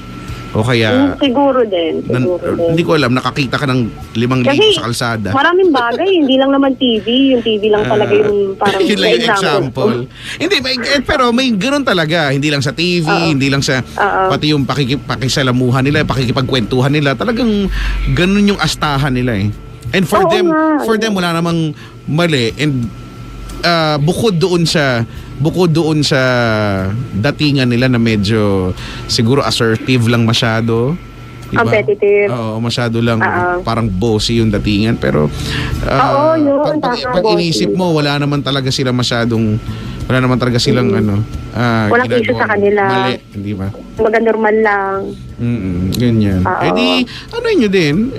O kaya... Siguro din. Hindi ko alam, nakakita ka ng 5,000 sa kalsada. Maraming bagay, hindi lang naman TV. Yung TV lang talaga yung parang yun lang yung example. Hindi, pero may ganoon talaga. Hindi lang sa TV, hindi lang sa... Pati yung pakisalamuhan nila, pakikipagkwentuhan nila. Talagang ganun yung astahan nila eh. And for them, wala namang mali. And bukod doon sa datingan nila na medyo siguro assertive lang masyado, diba? Competitive. Oo, masyado lang parang bossy yung datingan, pero pag inisip mo wala naman talaga silang walang issue sa kanila. Mali, hindi ba? Maganda normal lang. Ganyan. Nyo din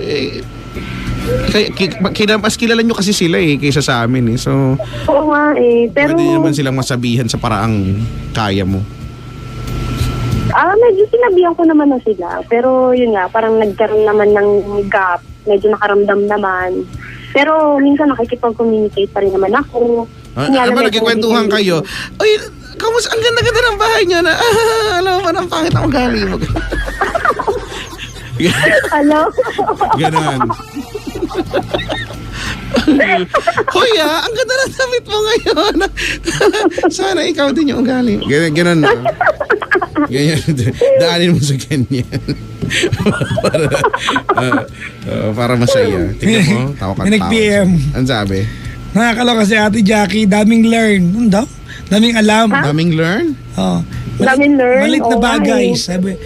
mas kilala nyo kasi sila kaysa sa amin so oo nga pero pwede naman silang masabihan sa paraang kaya mo. Medyo sinabihan ko naman na sila, pero yun nga, parang nagkaroon naman ng gap, medyo nakaramdam naman, pero minsan nakikipag-communicate pa rin naman ako. Nagkikwentuhan kayo, oy, kamusta, ang ganda-ganda ng bahay nyo na alam mo ba ng pangit ang ugali mo. Hello? Ganon. Hoy ang ganda ng damit mo ngayon. Sana ikaw din yung ugali. Ganon na. Ganyan. Daanin mo sa ganyan. para masaya. Tingnan mo, tawa ka. Nag-PM. Ang sabi? Nakakaloka si Ate Jackie, daming learn. Ano daw? Daming alam. Daming learn? Daming learn? Malit na bagay. Sabi,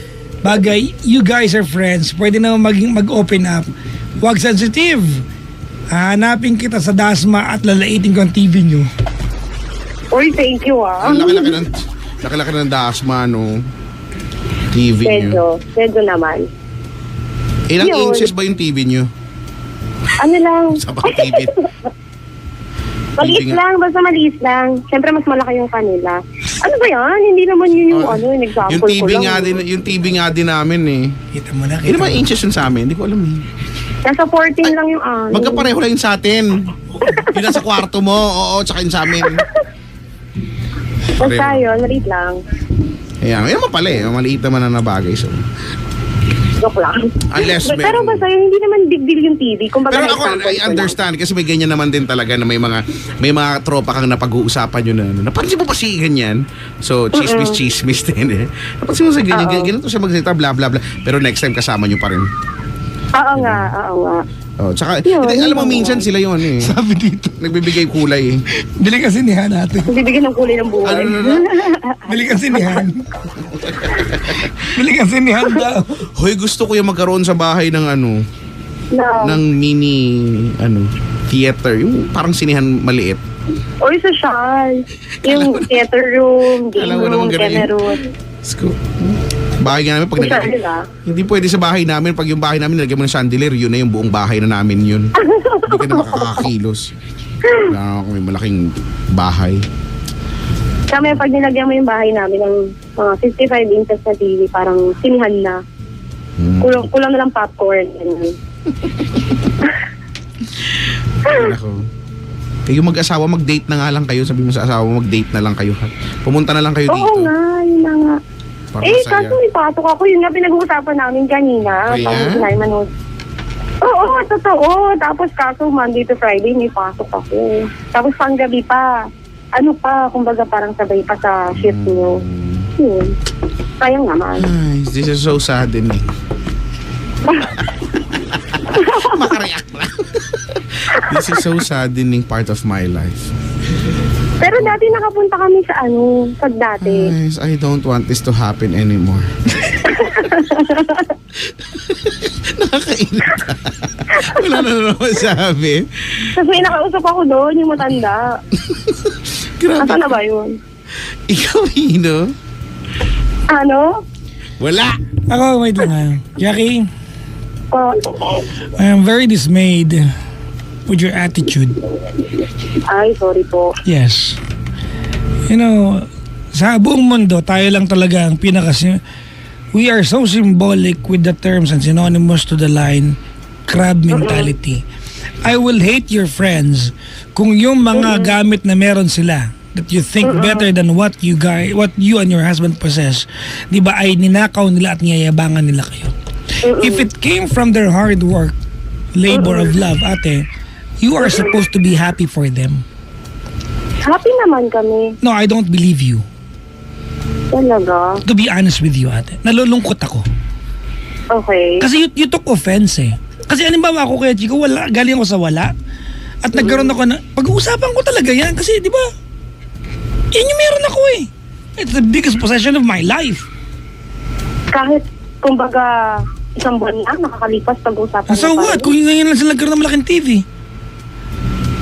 you guys are friends. Pwede na mag-open up. Huwag sensitive. Hanapin kita sa Dasma at lalaitin ko ang TV nyo. Uy, thank you Ang laki-laki ng Dasma, no? TV nyo. Medyo naman. Ilang inches ba yung TV nyo? Ano lang? Sa TV. Maliit lang, basta maliit lang. Siyempre mas malaki yung kanila. Ano ba yan? Hindi naman yun yung yung example yung TV ko lang. Nga din, yung TV nga din namin Kita mo na. Ilan ba inches yun sa amin? Hindi ko alam Nasa 14 lang yung Magkapareho lang yun sa atin. Yun nasa kwarto mo, tsaka yun sa amin. Basta yun, maliit lang. Ayan, yun naman pala maliit naman na nabagay. So, Joke lang. Unless pero basta yun, hindi naman big deal yung TV. Kumbaga, pero ako, I understand kasi may ganyan naman din talaga na may mga tropa kang napag-uusapan yun na napansin mo pa si ganyan. So, chismis din Napansin mo sa ganyan, ganito siya magsalita, bla bla bla. Pero next time kasama nyo pa rin. Oo nga. Tsaka, alam mo minsan sila yun Sabi dito. Nagbibigay kulay Bili kasi nihan natin. Bibigyan ng kulay ng buhay. Bili kasi nihan. Bili kasi nihan daw. Hoy, gusto ko yung magkaroon sa bahay ng ng mini theater, yung parang sinihan maliit. Or social. Yung theater room, game Alam mo naman room, ganun camera yun. room. Bahay nga namin pag Social nila. hindi pwede sa bahay namin. Pag yung bahay namin nilagyan mo ng chandelier, yun na yung buong bahay na namin yun. Hindi ka na makakakilos. Wala kami malaking bahay. Kami, pag nilagyan mo yung bahay namin ng mga 55 inches na TV, parang sinihan na. Kulang na lang popcorn. Ako. Yung mag-asawa, mag-date na nga lang kayo. Sabi mo sa asawa, mag-date na lang kayo. Pumunta na lang kayo dito. Oo nga, yun na nga. Para Eh, masaya. kaso may pasok ako. Yun nga pinag-uusapan namin kanina. Oh, yeah? Tapos sinabi manood. Oo, totoo. Tapos kaso Monday to Friday may pasok ako. Tapos panggabi pa. Ano pa, kumbaga parang sabay pa sa shift niyo. Yun. Sayang naman. Ay, this is so saddening. Makareact na. This is so saddening part of my life. Pero dati nakapunta kami sa pag dati. Guys, I don't want this to happen anymore. Nakakairita. Wala na naman sabi. Tapos may nakausap ako doon, yung matanda. Grabe. Nasaan na ba yun? Ikaw, Hino? Ano? Wala. Ako, wait lang ha. Jackie, Oh, I am very dismayed with your attitude. ay, sorry po. Yes. You know, sa buong mundo, tayo lang talaga ang we are so symbolic with the terms and synonymous to the line crab mentality. I will hate your friends kung yung mga gamit na meron sila that you think better than what you and your husband possess, di ba, ay ninakaw nila at niyayabangan nila kayo. If it came from their hard work, labor of love, ate, you are supposed to be happy for them. Happy naman kami. No, I don't believe you. Talaga. To be honest with you, ate, nalulungkot ako. Okay. Kasi you took offense eh. Kasi halimbawa ako kaya Chico, galing ako sa wala. At nagkaroon ako na, pag-uusapan ko talaga yan. Kasi di ba, yan yung meron ako eh. It's the biggest possession of my life. Kahit, kumbaga, isang buwan lang nakakalipas pag-usapan. So na what? tayo. Kung ngayon lang sila nagkaroon ng malaking TV.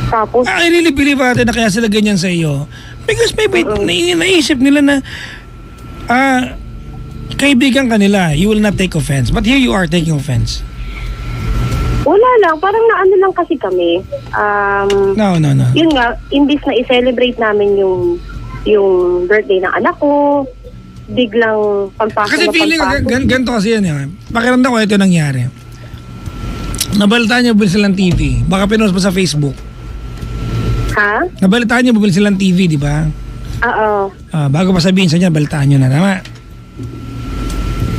Tapos, I really believe ate na kaya sila ganyan sa iyo. Because maybe naisip nila na kaibigan ka nila, you will not take offense. But here you are taking offense. wala lang. Parang naano lang kasi kami. No. Yun nga, imbis na i-celebrate namin yung birthday ng anak ko, biglang pagpasok Kasi na feeling ko, pagpasok. ganito kasi yan. Eh. Pakiramdam ko ito nangyari. Nabalitaan niyo bili silang TV. Baka pinost mo sa Facebook. Ha? Nabalitaan niyo bili silang TV, di ba? Oo. Bago pa sabihin sa inyo, nabalitaan niyo na. Tama?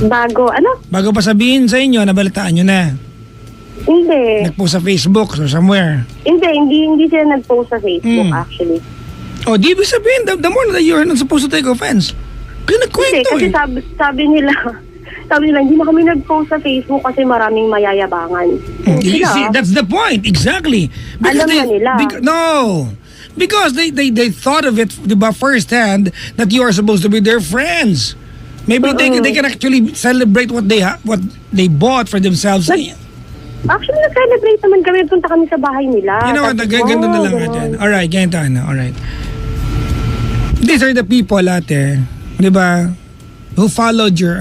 Bago, ano? Bago pa sabihin sa inyo, nabalitaan niyo na. Hindi. Nagpost sa Facebook or somewhere. Hindi sila nag-post sa Facebook actually. O, di ibig sabihin, the more that you're not supposed to take offense. Kasi Hindi, nagkwento kasi eh. sabi nila, hindi na kami nag-post sa Facebook kasi maraming mayayabangan. You see, that's the point. Exactly. Alam na nila. Because they thought of it, di ba, firsthand that you are supposed to be their friends. Maybe they can actually celebrate what they bought for themselves. Actually, nag-celebrate naman kami. Punta kami sa bahay nila. You know what, Tapos, ganito na lang ganun. natin. Alright, ganito na. Alright. These are the people ate, di ba, who followed your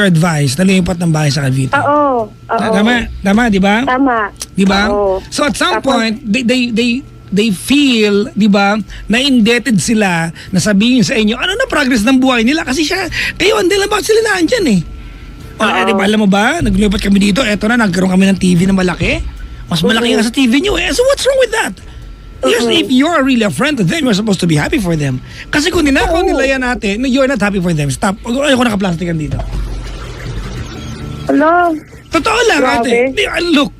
advice na lumipat ng bahay sa Cavite. Oo. Tama, di ba? Tama. Di ba? Oo. So at some Tapos- point, they feel, di ba, na indebted sila na sabihin sa inyo, ano na progress ng buhay nila kasi kayo, hindi lang bakit sila naandyan eh. Di ba, alam mo ba, naglipat kami dito, eto na, nagkaroon kami ng TV na malaki. Mas malaki nga sa TV nyo eh. So what's wrong with that? Because if you're really a friend to them, you're supposed to be happy for them. Kasi kung ninakaw nila yan ate, you're not happy for them. Stop. Ayoko naka-plastikan dito. Hello? Totoo lang ate. Look,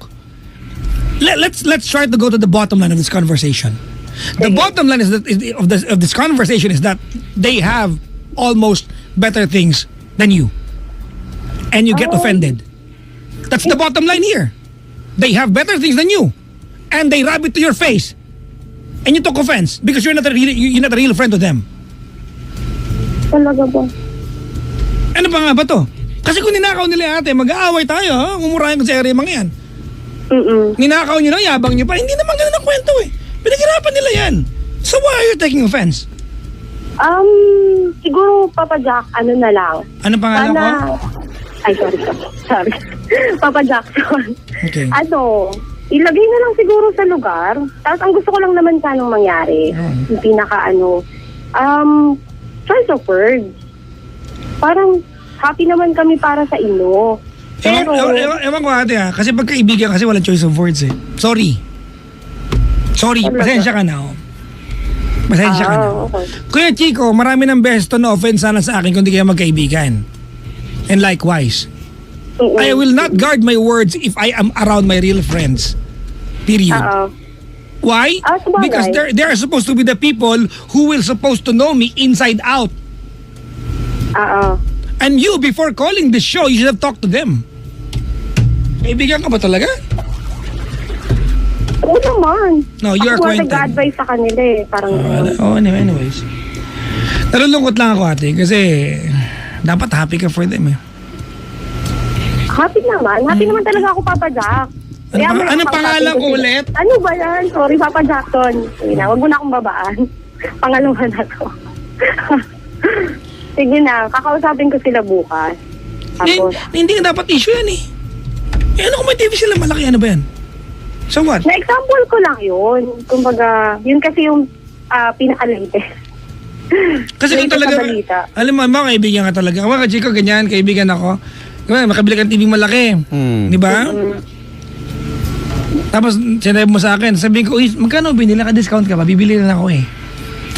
let's try to go to the bottom line of this conversation. The bottom line of this conversation is that they have almost better things than you. And you get offended. That's the bottom line here. They have better things than you. And they rub it to your face. And you took offense because you're not a real friend to them. Talaga ba? Ano pa nga ba to? Kasi kung ninakaw nila ate, mag-aaway tayo, ha? Umurahin ko sa area mga yan. Ninakaw nyo na, yabang nyo pa. Hindi naman ganun ang kwento eh. Pinaghirapan nila yan. So why are you taking offense? Siguro, Papa Jack, ano na lang. Ano pangalan ko? Ay, sorry. Papa Jackson. Okay. Ilagay na lang siguro sa lugar. Tapos ang gusto ko lang naman sanang mangyari, yung pinaka choice of words. Parang happy naman kami para sa inyo. Pero, ewan ko ate ha, kasi pagkaibigan kasi walang choice of words eh. Sorry, pasensya ka na. Pasensya ka na. Okay. Kuya Chico, marami ng beses to na offense sana sa akin kung di kayo magkaibigan. And likewise, I will not guard my words if I am around my real friends. Period. Why? Sabagay. Because they are supposed to be the people who will supposed to know me inside out. And you, before calling the show, you should have talked to them. Kaibigan ka ba talaga? Oo naman. No, you are Ako acquainted. nag-advise sa kanila eh. Parang Anyways. Nalulungkot lang ako ate kasi dapat happy ka for them eh. happy naman. Happy naman talaga ako, Papa Jack. Anong pangalan ko ulit? Ano ba yan? Sorry, Papa Jackson. Sige na, wag mo na akong babaan. Pangalawa na to. Sige na, kakausapin ko sila bukas. Tapos, hindi nga dapat issue yan eh. Ano kung may TV sila malaki, ano ba yan? So what? na-example ko lang yun. Kumbaga, yun kasi yung pinaka-latest. Kasi kung talaga, alam mo, mga kaibigan ka talaga. Mga ka-Chico, ganyan, kaibigan ako. Makabili kang TV malaki. Di ba? Tapos, sinabi mo sa akin, sabihin ko, uy, magkano binili ka, discount ka ba? Bibili na ako eh.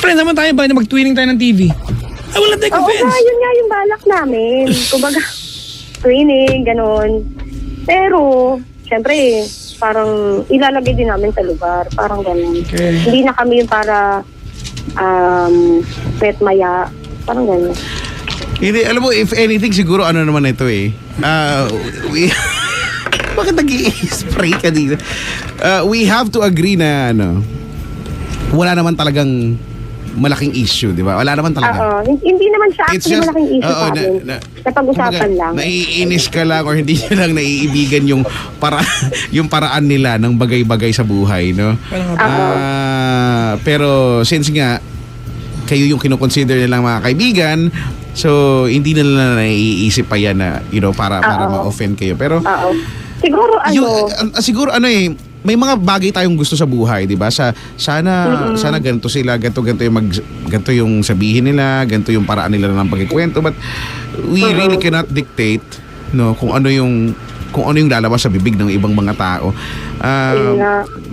Friends naman tayo ba na mag-twinning tayo ng TV? I will not take offense. Oo, yun nga yung balak namin. Kumbaga, training, ganun. Pero, syempre, parang ilalagay din namin sa lugar. Parang ganun. Okay. Hindi na kami yung para pet maya. Parang ganun. Hindi, alam mo, if anything, siguro ano naman ito eh. Bakit nag-i-spray ka dito? We have to agree na wala naman talagang malaking issue, di ba? Wala naman talaga. Hindi naman siya actually malaking issue sa amin. Napag-usapan lang. Naiinis ka lang or hindi nyo lang naiibigan yung paraan nila ng bagay-bagay sa buhay, no? Pero since nga kayo yung kinoconsider nilang mga kaibigan, so hindi nila naiisip pa yan na para ma-offend kayo. Pero siguro may mga bagay tayong gusto sa buhay, 'di ba? Sana ganito sila, ganito yung sabihin nila, ganito yung paraan nila ng pagkikwento, but we really cannot dictate kung ano yung lalabas sa bibig ng ibang mga tao.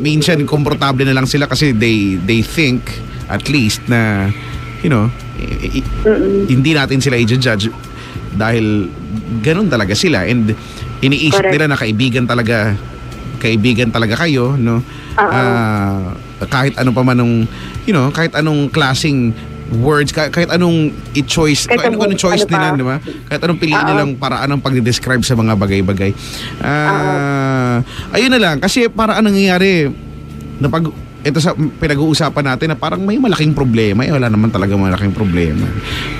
Minsan komportable na lang sila kasi they think at least na hindi natin sila i-judge dahil ganun talaga sila, and iniisip nila na kaibigan talaga kayo, no? Kahit ano pa man kahit anong klaseng words, kahit anong i-choice, anong choice nila, di ba? Kahit anong piliin nilang paraan ng pagde-describe sa mga bagay-bagay. Ayun na lang, kasi para anong nangyayari na ito sa pinag-uusapan natin na parang may malaking problema. Wala naman talaga malaking problema.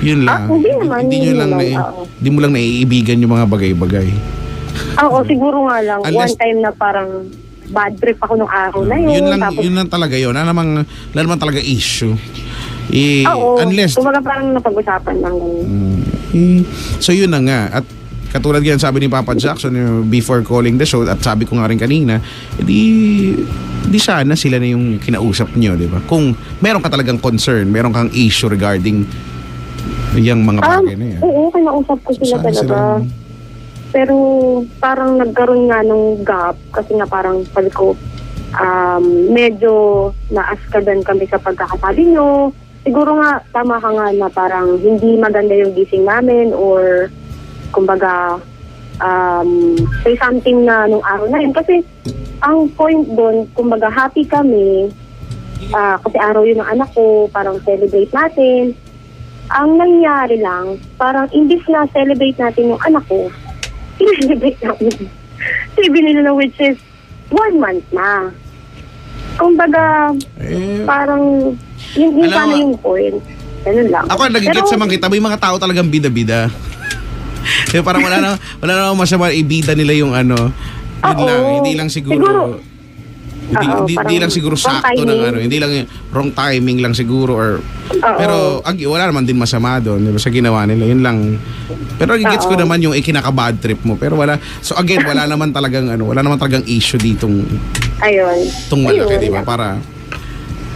Yun lang. Hindi mo lang naiibigan yung mga bagay-bagay. Oo, siguro nga lang. One time na parang bad trip ako nung araw na yun. Yun lang talaga yun. Wala naman talaga issue. Unless kumbaga parang napag-usapan lang. So yun na nga. At katulad yan sabi ni Papa Jackson before calling the show, at sabi ko nga rin kanina, di sana sila na yung kinausap nyo, di ba? Kung meron ka talagang concern, meron kang issue regarding yung mga bagay na yan. Oo, kinausap ko sila talaga. Pero parang nagkaroon nga ng gap kasi nga parang sabi ko medyo naaskadan kami sa pagkakasabi nyo. Siguro nga tama ka nga na parang hindi maganda yung gising namin or kumbaga say something na nung araw na yun. Kasi ang point doon, kumbaga happy kami kasi araw yun ng anak ko, parang celebrate natin. Ang nangyari lang, parang imbis na celebrate natin yung anak ko, celebrate natin TV nila, which is 1 month na. Kumbaga parang yun sana yung point. Ganun lang. Ako nagigit sa mga kita, may mga tao talagang bida-bida. Parang wala na masama ibida nila Yun Oo. lang, hindi lang siguro hindi, Oo, hindi, parang hindi lang siguro wrong sakto ng timing. hindi lang wrong timing lang siguro or Oo. pero wala naman din masama doon, di ba, sa ginawa nila. Yun lang. Pero gets ko Oo. naman yung ikinaka-bad trip mo. Pero wala, so again, wala naman talagang issue ditong Ayun. malaki, Ayun. di ba? Para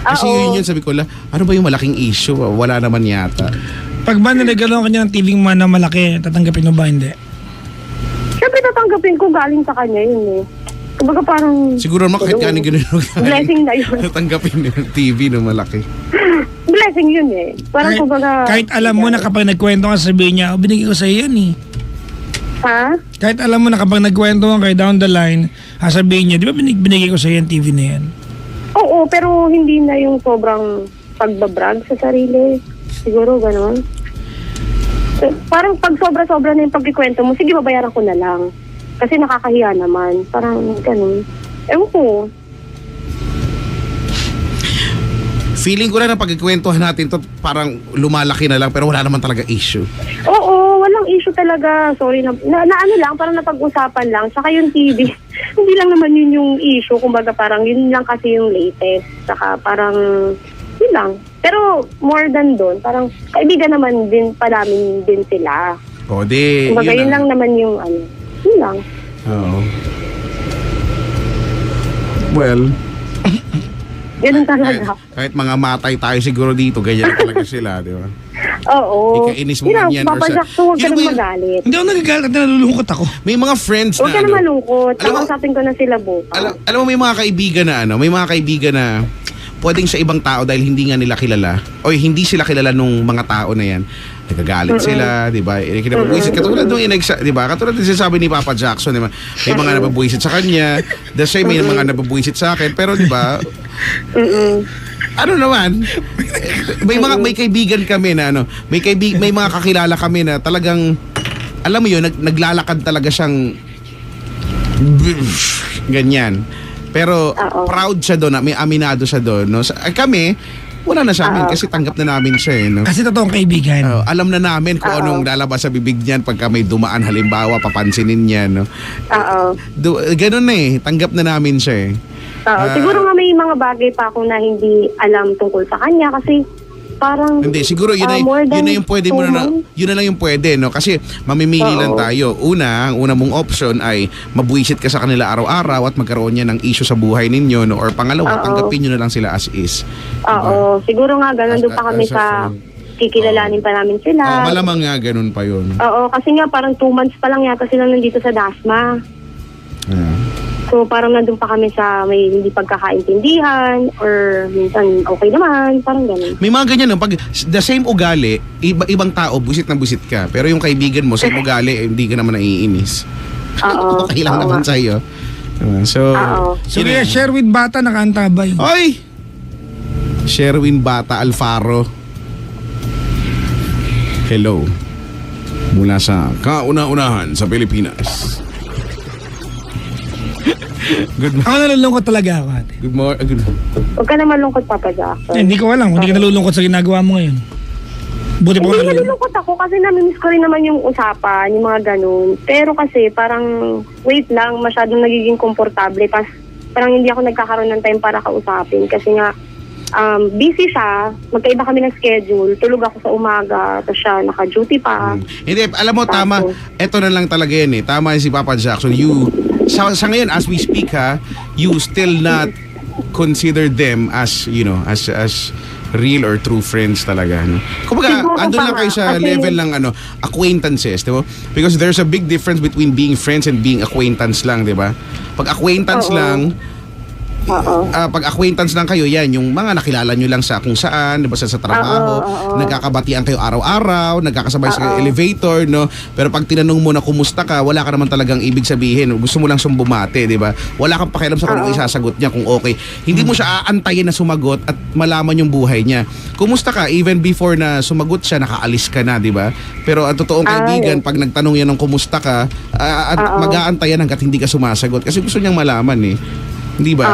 kasi Oo. yun sabi ko, ano ba yung malaking issue? Wala naman yata. Pag ba niregaloan ka niya ng TV man na malaki, tatanggapin mo ba hindi? Siyempre tatanggapin ko, galing sa kanya yun eh. Kumbaga parang... Siguro naman kahit gano'n Blessing na yun. tanggapin yung TV na malaki. Blessing yun eh. Parang kumbaga... Kahit alam mo na kapag nagkwento ka, sabihin niya, binigay ko sa'yo yan eh. Ha? Kahit alam mo na kapag nagkwento ka kayo down the line, sasabihin niya, di ba binigay ko sa'yo yung TV na yan? Oo, pero hindi na yung sobrang pagbabrag sa sarili. Siguro gano'n. Parang pag sobra-sobra na yung pagkikwento mo, sige babayaran ko na lang. Kasi nakakahiya naman. Parang gano'n. Ewan ko. Feeling ko na pagkikwentuhan natin to parang lumalaki na lang pero wala naman talaga issue. Oo, walang issue talaga. Sorry na ano lang, parang napag-usapan lang. Saka yung TV, hindi lang naman yun yung issue. Kumbaga parang yun lang kasi yung latest. Saka parang yun lang. Pero more than doon, parang kaibigan naman din pa namin din sila. O di, Kumbaga yun lang naman yung ano. Yun lang. Oo. Well, Ganun talaga. kahit mga matay tayo siguro dito, ganyan talaga sila, di ba? Oo. Ikainis mo Yun man lang, yan or Papa sa- Jack, huwag ka Yun nang ba yun? magalit. Hindi ako nagagalit at nalulungkot ako. May mga friends Huwag na ka na malungkot. Alam mo- Kakausapin ko na sila bukas. alam mo may mga kaibigan na may mga kaibigan na pwedeng sa ibang tao dahil hindi nga nila kilala o hindi sila kilala nung mga tao na yan. Nagagalit sila, di ba? Kinabubuisit. Katulad nung di ba? Katulad din sinasabi ni Papa Jackson, di ba? May mga nababuisit sa kanya. The same, may mga nababuisit sa akin. Pero di ba? Ano naman? May kaibigan kami na may mga kakilala kami na talagang alam mo yun, naglalakad talaga siyang ganyan. Pero Oo. proud siya doon, may aminado siya doon, no? Kami, wala na sa amin kasi tanggap na namin siya, no? Kasi totoong kaibigan. Alam na namin kung anong lalabas sa bibig niyan pagka may dumaan, halimbawa, papansinin niya, no? Oo. Ganun na eh, tanggap na namin siya eh. Oo. Siguro nga may mga bagay pa ako na hindi alam tungkol sa kanya kasi parang... Hindi, siguro yun more than na yung pwede mo 2 months. yun na lang yung pwede, no? Kasi mamimili lang tayo. Ang una mong option ay mabuisit ka sa kanila araw-araw at magkaroon niya ng issue sa buhay ninyo, no? Or pangalawa, Oo. tanggapin nyo na lang sila as is. Oo. Siguro nga ganun doon pa kami As a sa... friend. Kikilalanin pa namin sila. Malamang nga ganun pa yun. Oo, kasi nga parang 2 months pa lang yata sila nandito sa Dasma. So parang nandun pa kami sa may hindi pagkakaintindihan or minsan okay naman, parang ganun. May mga ganyan, no? Pag the same ugali, ibang tao, busit na busit ka. Pero yung kaibigan mo, same ugali, hindi ka naman naiinis. Oo. Okay lang oo naman nga. sa'yo. So, Oo. So kaya share with Bata nakaantabay. Oy! Sherwin Bata Alfaro. Hello. Mula sa kauna-unahan sa Pilipinas. Good Ako nalulungkot talaga ako, ate. morning. Huwag ka na malungkot, Papa Jackson. Hindi ko alam, hindi ka nalulungkot sa ginagawa mo ngayon. Buti pa ko Hindi nalulungkot. nalulungkot ako kasi namimiss ko rin naman yung usapan, yung mga ganun. Pero kasi parang, wait lang, masyadong nagiging komportable. Tapos parang hindi ako nagkakaroon ng time para kausapin. Kasi nga, busy siya, magkaiba kami ng schedule. Tulog ako sa umaga, tapos siya naka-duty pa. Hindi, alam mo, tama. Ito na lang talaga yan eh. Tama si Papa Jackson. Sa ngayon, as we speak you still not consider them as, as real or true friends talaga. No? Kumbaga, Siguro andun lang pa kayo sa kasi- level ng acquaintances, di ba? Because there's a big difference between being friends and being acquaintance lang, di ba? Pag acquaintance Oo. lang, Oo. pag acquaintance lang kayo, yan, yung mga nakilala nyo lang sa kung saan, diba, sa trabaho, Oo. nagkakabatian kayo araw-araw, nagkakasabay sa Oo. elevator, no? Pero pag tinanong mo na kumusta ka, wala ka naman talagang ibig sabihin. Gusto mo lang siyang bumati, di ba? Wala kang pakialam sa kung ano isasagot niya, kung okay. Hindi mo siya aantayin na sumagot at malaman yung buhay niya. Kumusta ka? Even before na sumagot siya, nakaalis ka na, di ba? Pero ang totoong kaibigan, pag nagtanong yan ng kumusta ka, mag-aantayan hanggat hindi ka sumasagot. Kasi gusto niyang malaman eh. Di ba?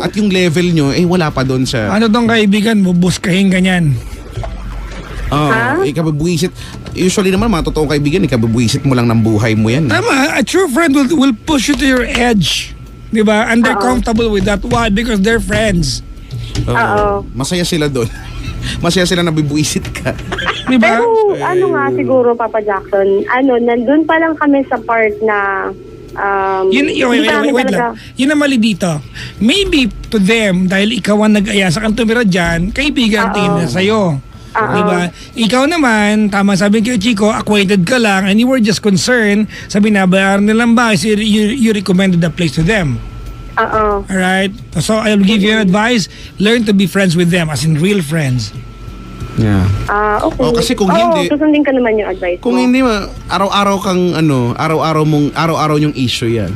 At yung level nyo, wala pa doon sa... Ano tong kaibigan mo, buskahin ganyan. Ikabubwisit. Usually naman, mga totoong kaibigan, ikabubwisit mo lang ng buhay mo yan. Tama, a true friend will push you to your edge. Di ba? And they're comfortable with that. Why? Because they're friends. Masaya sila doon. Masaya sila na bibwisit ka. Di ba? Pero siguro, Papa Jackson, nandun pa lang kami sa part na wait lang. Yun ang mali dito. Maybe to them, dahil ikaw ang nag-aya sa kang tumira dyan, kaibigan tingin na sa'yo. Diba? Ikaw naman, tama sabi ko, Chico, acquainted ka lang and you were just concerned sa binabayaran nilang bahay. So you recommended the place to them. Alright? So I'll give you an advice. Learn to be friends with them, as in real friends. Yeah. Okay. Kasi kung hindi, susundin ka naman yung advice kung mo. hindi, araw-araw kang araw-araw yung issue yan.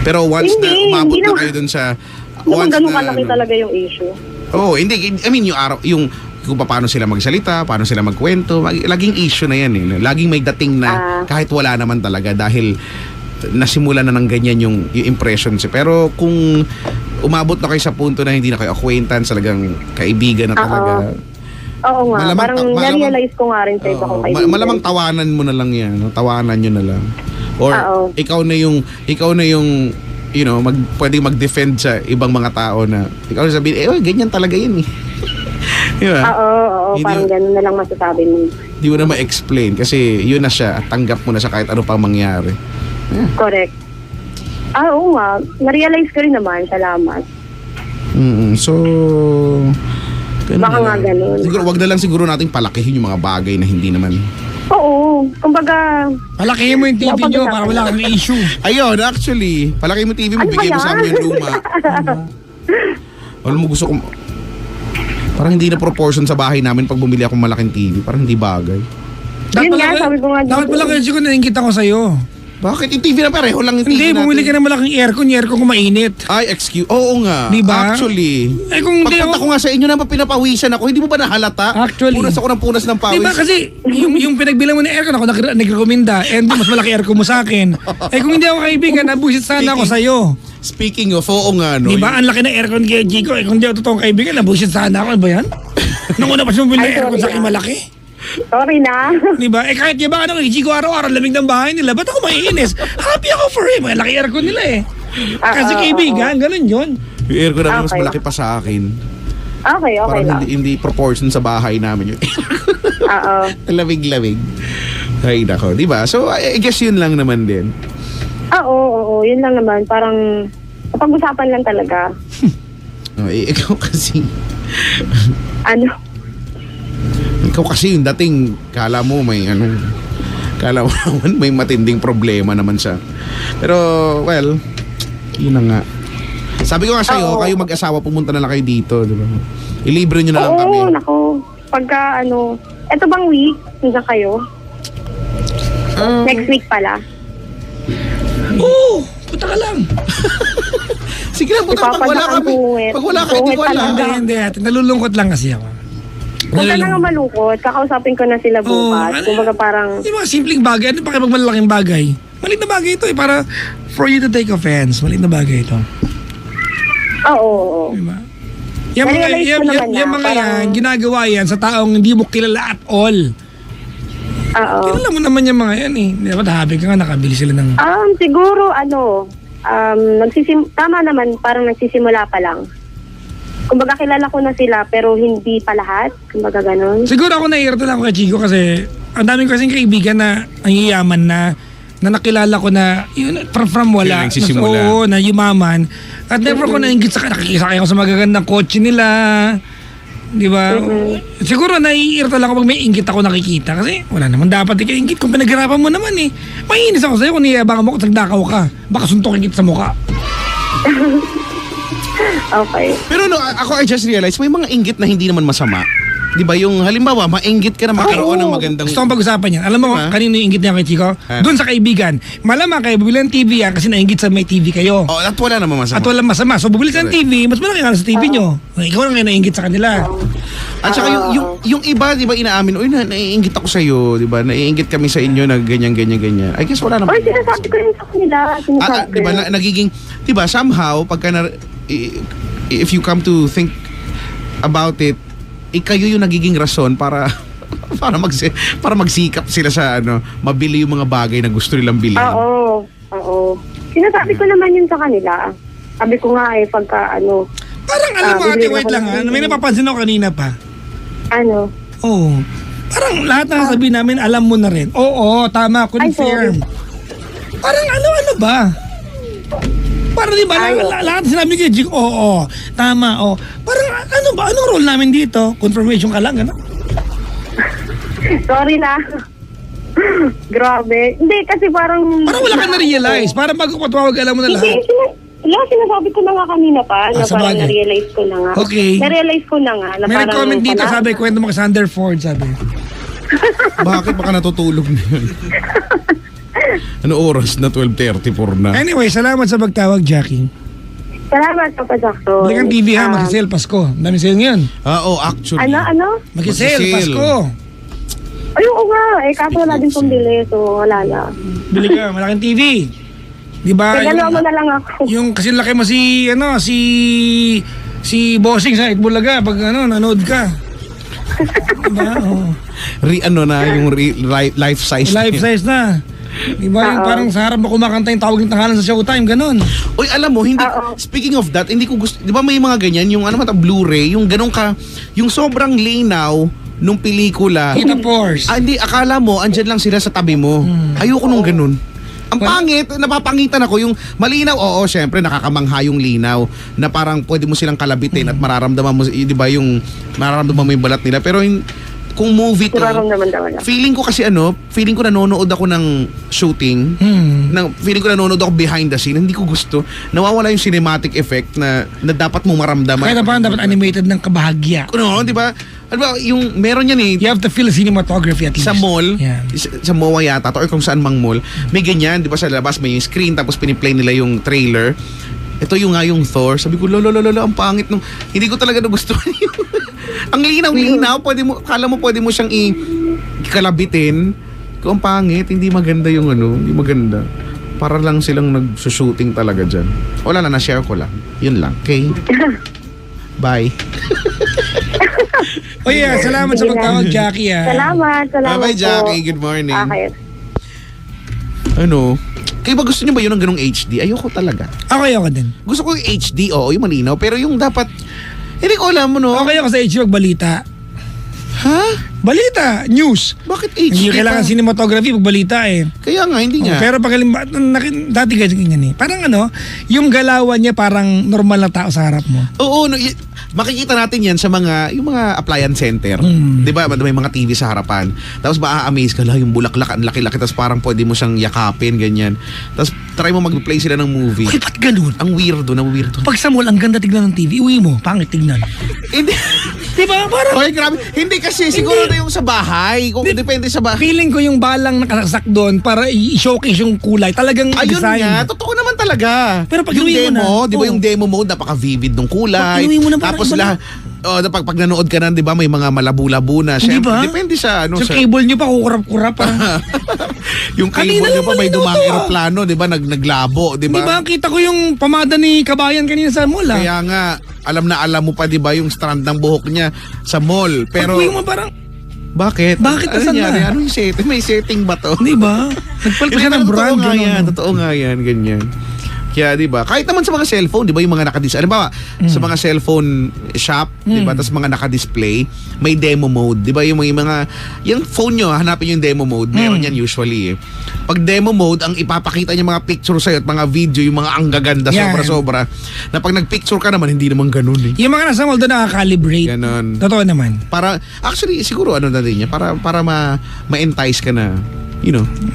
Pero once na umabot na kayo dun sa Kung ganun kalaki talaga yung issue. Hindi. I mean, yung kung paano sila magsalita, paano sila magkwento, laging issue na yan eh. Laging may dating na kahit wala naman talaga dahil nasimula na ng ganyan yung impression siya. Pero kung umabot na kayo sa punto na hindi na kayo acquaintance, talagang kaibigan na talaga. Oo nga, parang na-realize ko nga rin sa iba kong kaibigan. Malamang tawanan mo na lang yan. No? Tawanan nyo na lang. Or ikaw na yung pwedeng mag-defend sa ibang mga tao na ikaw na sabihin, ganyan talaga yun eh. Diba? Oo, parang ganun na lang masasabi mo. Di mo na ma-explain kasi yun na siya at tanggap mo na sa kahit ano pang mangyari. Yeah. Correct. Oo nga, na-realize ko rin naman, salamat. So, baka nga ganun. Siguro, wag na lang siguro nating palakihin yung mga bagay na hindi naman. Oo, kumbaga... Palakihin mo yung TV nyo para wala kang issue. Ayun, actually, palakihin mo TV mo, bigyan mo sa amin yung luma. Alam mo, gusto ko... Parang hindi na proportion sa bahay namin pag bumili akong malaking TV. Parang hindi bagay. Yun nga, sabi ko nga. Dapat pala kasi ko naingit ako sa'yo. Bakit? Yung TV na pareho lang yung TV Hindi, natin. bumili ka ng malaking aircon. Yung aircon ko mainit. Ay, excuse. Oo nga. Diba? Actually. Kung hindi pagpunta ko nga sa inyo na pinapawisan ako, hindi mo ba nahalata? Actually. Punas ako ng punas ng pawis. Diba kasi yung pinagbilang mo ng aircon, ako nagrekomenda. And mas malaki aircon mo sa akin. Kung hindi ako kaibigan, nabusit sana ako sa'yo. Speaking of, oo nga, no? Diba? Ang laki ng aircon kay Chico. Kung hindi ako totoong kaibigan, nabusit sana ako. Ano ba yan? Nung una pa siya bumili ng aircon sa akin malaki. Sorry na. Diba? Kahit diba kay Chico araw-araw lamig ng bahay nila, ba't ako maiinis? Happy ako for him. Laki aircon nila eh. Kasi kaibigan, ganun yun. Yung aircon namin mas malaki pa sa akin. Okay parang lang. Hindi proportion sa bahay namin yun. Lamig-lamig. Ay, nako. Diba? So, I guess yun lang naman din. Oo. Yun lang naman. Parang pag-usapan lang talaga. Ikaw kasi... Ano? Ikaw kasi yung dating, kala mo naman may matinding problema naman siya. Pero, well, yun na nga. Sabi ko nga sa'yo, kayo mag-asawa, pumunta na lang kayo dito, di ba? Ilibre nyo na lang kami. Oo, nako. Pagka eto bang week, nandiyan kayo? Next week pala. Oo, punta ka lang. Sige lang, punta ka pag wala kami. Pag wala kayo, di wala. Hindi. Nalulungkot lang kasi ako. Huwag ka na nga malungkot. Kakausapin ko na sila bukas. Kumbaga parang... Yung mga simpleng bagay. Ano pa kayo magmalaking bagay? Maliit na bagay ito eh. Para for you to take offense. Maliit na bagay ito. Oo. Diba? Yung mga yan, ginagawa yan sa taong hindi mo kilala at all. Oo. Kilala mo naman yung mga yan eh. Dapat happy ka nga, nakabili sila ng... Siguro tama naman, parang nagsisimula pa lang. Kumbaga kilala ko na sila pero hindi pa lahat. Kumbaga ganun. Siguro ako naiirita lang ako kay Chico kasi ang daming kasing kaibigan na ang yayaman na nakilala ko na yun, from wala. Oo, na yumaman. At never ko nainggit sa nakikisakay ako sa magagandang kotse nila. Di ba? Siguro naiirita lang ako pag may inggit ako nakikita kasi wala naman dapat ikainggit kung pinaghirapan mo naman eh. Mainis ako sa'yo kung niyabang mo kung nagdakaw ka. Baka suntokin kita sa mukha. Okay. Pero I just realized may mga inggit na hindi naman masama. Di ba yung halimbawa, mainggit ka na magkaroon ng magandang... Gusto kong pag-usapan yan. Alam mo, kanino yung inggit niya kay Chico? Doon sa kaibigan. Malamang kayo, bubili ng TV yan kasi nainggit sa may TV kayo. At wala naman masama. At walang masama. So bubili ka ng TV, mas malaki ka sa TV nyo. Ikaw lang yung nainggit sa kanila. At saka yung iba, di ba, inaamin, naiinggit ako sa'yo, di ba? Naiinggit kami sa inyo na ganyan. I guess wala naman. Sinasabi ko rin sa kanila. Di ba, nagiging, di ba, somehow, pagka if you come to think about it, kayo yung nagiging rason para para magsikap sila sa mabili yung mga bagay na gusto nilang bilhin. Oo. Sinasabi ko naman yun sa kanila. Sabi ko nga pagka Parang alam mo, ate, wait lang ha. May napapansin ako kanina pa. Oo. Parang lahat na sabihin namin, alam mo na rin. Oo, tama, confirm. Parang ano ba? Parang di ba, lahat sinabi kay Jig, oo, tama, oo. Parang ano ba, anong role namin dito? Confirmation ka lang, gano'n? Sorry na. Grabe. Hindi, kasi parang wala ka na-realize. Parang bago ko tawag, alam mo na lahat. Sinasabi ko na nga kanina pa na parang sabagay. na-realize ko na nga. Okay. Na-realize ko na nga. Na May parang nag-comment dito, sabi, kwento mo kay Sander Ford, sabi. Bakit baka natutulog na yun? Ano oras na? 12:34 na. Anyway, salamat sa pagtawag, Jackie. Salamat, Papa Jackson. Balikan TV ha, mag-sale Pasko. Dami sale ngayon. Actually. Ano? Mag-sale Pasko. Ay, oo nga. Kaso wala din pong bili, so wala na. Bili ka, malaking TV. Di ba? Regalo mo na lang ako. Yung kasi laki mo si Bossing sa Itbulaga pag nanood ka. Diba? Oh. Life size. Life size na. Diba yung parang sa harap mo kumakanta yung tawag ng tangalan sa Showtime, ganun. Uy, alam mo, speaking of that, hindi ko gusto, di ba may mga ganyan, yung Blu-ray, yung ganun yung sobrang linaw nung pelikula. Kita Force. Hindi, akala mo, andyan lang sila sa tabi mo. Ayoko nung ganun. Ang pangit, napapangitan ako yung malinaw. Oo, syempre nakakamangha yung linaw na parang pwede mo silang kalabitin at mararamdaman mo, di ba, yung mararamdaman mo yung balat nila. Pero kung movie to, feeling ko nanonood ako ng shooting, feeling ko nanonood ako behind the scene, hindi ko gusto. Nawawala yung cinematic effect na dapat mo maramdaman. Kaya parang dapat animated ng kabahagya. Di ba? Ano ba, yung meron yan You have to feel cinematography at least. Sa mall, yeah. Sa MOA yata to, or kung saan mang mall, may ganyan, di ba, sa labas may yung screen tapos piniplay nila yung trailer. Ito yung Thor. Sabi ko, lolo, ang pangit nung, hindi ko talaga nagustuhan yung, ang linaw, kala mo pwede mo siyang ikalabitin. Kung ang pangit, hindi maganda yung hindi maganda. Para lang silang nag-shooting talaga dyan. Wala na, na-share ko lang. Yun lang, okay? Bye. Oh yeah, salamat sa pagtawag, Jackie. Salamat Bye-bye, po. Jackie. Good morning. Okay. Kayo ba gusto niyo ba yun ng ganung HD? Ayoko talaga. Ako din. Gusto ko yung HD, yung malinaw. Pero yung dapat, hindi ko alam mo, no? Okay ako sa HD, wag balita. Ha? Balita, news. Bakit HD? Hindi kailangan cinematography pag balita Kaya nga, hindi nga. Pero pag dati ganyan parang yung galawan niya parang normal na tao sa harap mo. Oo, makikita natin yan sa yung mga appliance center. Di ba? May mga TV sa harapan. Tapos ma-amaze ka lang yung bulaklak, ang laki-laki, tapos parang pwede mo siyang yakapin, ganyan. Tapos try mo mag-play sila ng movie. Uy, ba't ganun? Ang weirdo. Pag sa mall, ang ganda tignan ng TV, uwi mo, pangit tignan. Hindi. Diba? Parang Okay, grabe. Hindi kasi, siguro na yung sa bahay. Kung depende sa bahay. feeling ko yung balang nakasaksak doon para i-showcase yung kulay. Talagang Ayun design. nga, totoo naman talaga. Pero pag yung inuwi mo demo, na, di ba oo. yung demo mode, napaka-vivid ng kulay. Pag inuwi mo na, parang tapos iba pag nanood ka na, di ba, may mga malabu-labu na. Hindi Siyempre, ba? depende sa So cable nyo pa, kukurap-kurap pa. yung Kanina cable nyo lang pa, may malinaw dumang to, aeroplano, di ba, naglabo, di Di ba? ba? Kita ko yung pamada ni Kabayan kanina sa mall. Kaya nga, alam mo pa, di ba, yung strand ng buhok niya sa mall. Pero, Pag uwi mo parang, bakit? Bakit? Ano Asan nangyari? na? Anong setting? May setting ba to? di ba? Nagpal pa siya ng brand. Totoo nga ganun. yan, totoo nga yan, ganyan. Kaya, di ba? Kahit naman sa mga cellphone, di ba, yung mga nakadisplay. Alam ba, sa mga cellphone shop, di ba, tapos mga nakadisplay, may demo mode. Di ba, yung phone nyo, hanapin yung demo mode. Meron yan usually. Pag demo mode, ang ipapakita niya mga picture sa'yo at mga video, yung mga ang gaganda, Yan. sobra-sobra. Na pag nagpicture ka naman, hindi naman ganun eh. Yung mga nasa mall doon nakaka-calibrate. Ganon. Totoo naman. Actually, siguro na din niya, para ma-entice ka na,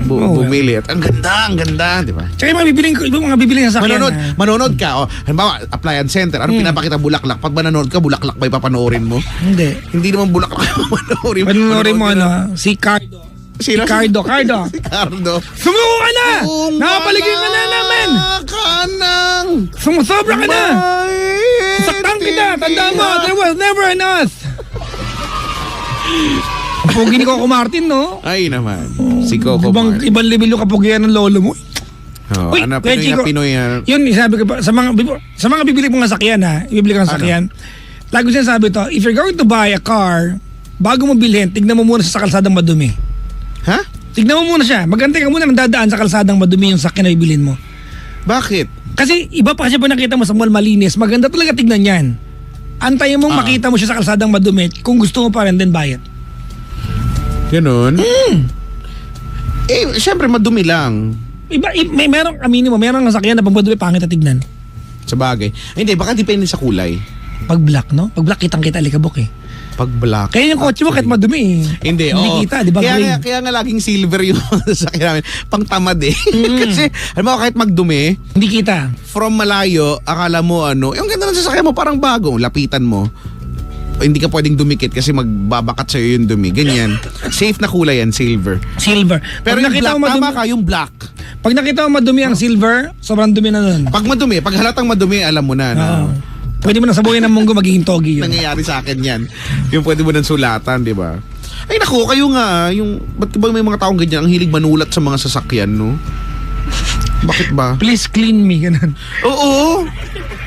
Oo. bumili. At ang ganda, di ba? Tsaka yung mga bibiling sa sakyan. Manonood ka, halimbawa, appliance center, anong pinapakita, bulaklak? Pag manonood ka, bulaklak ba ipapanoorin mo? Hindi Naman bulaklak panoorin mo. Panoorin mo, Manonood ka si Cardo. Sino? Cardo. Si Cardo. Sumuko ka na! Nakapaligid ka na namin! Kanang Sumusobra ka na! Saktan kita! Tanda mo, there was never an us! Ang pogi ni Coco Martin, no? Ay naman. Si Coco Martin. Ibang level yung kapugian ng lolo mo. Oh, Uy, ano, Kuya Chico, Pinoy. Yun, sabi ko pa, sa mga bibili mong sakyan, ibibili kang sakyan, lagi ko sinasabi to, if you're going to buy a car, bago mo bilhin, tignan mo muna siya sa kalsadang madumi. Ha? Tignan mo muna siya. Magantay ka muna ng dadaan sa kalsadang madumi yung sakyan na ibilhin mo. Bakit? Kasi iba pa kasi pag nakita mo sa mall malinis, maganda talaga tignan yan. Antayin mong makita mo siya sa kalsadang madumi. Kung gusto mo pa rin, then buy it. Ganun? Eh, syempre madumi lang. May merong, aminin mo, merong sasakyan na pag madumi, pangit na tignan. Sa bagay. Hindi, baka depende sa kulay. Pag black, no? Pag black, kitang-kita alikabok eh. Pag black. Kaya yung kotse mo kahit madumi eh. Hindi, oo. kita, di ba? Kaya nga laging silver yung sasakyan namin. Pang tamad eh. Kasi, alam mo, kahit magdumi, Hindi kita. from malayo, akala mo yung ganda ng sasakyan mo parang bago. Lapitan mo. Hindi ka pwedeng dumikit kasi magbabakat sa'yo yung dumi. Ganyan. Safe na kulay yan, silver. Silver. Pero Pag yung nakita black, mo tama ka, yung black. Pag nakita mo madumi ang silver, sobrang dumi na nun. Pag madumi, pag halatang madumi, alam mo na. Oo. Pwede mo na sabuhin ng munggo, magiging togi yun. Nangyayari sa akin yan. Yung pwede mo nang sulatan, di ba? Ay naku, kayo nga, ba't ba may mga taong ganyan, ang hilig manulat sa mga sasakyan, no? Bakit ba? Please clean me, ganun. Oo.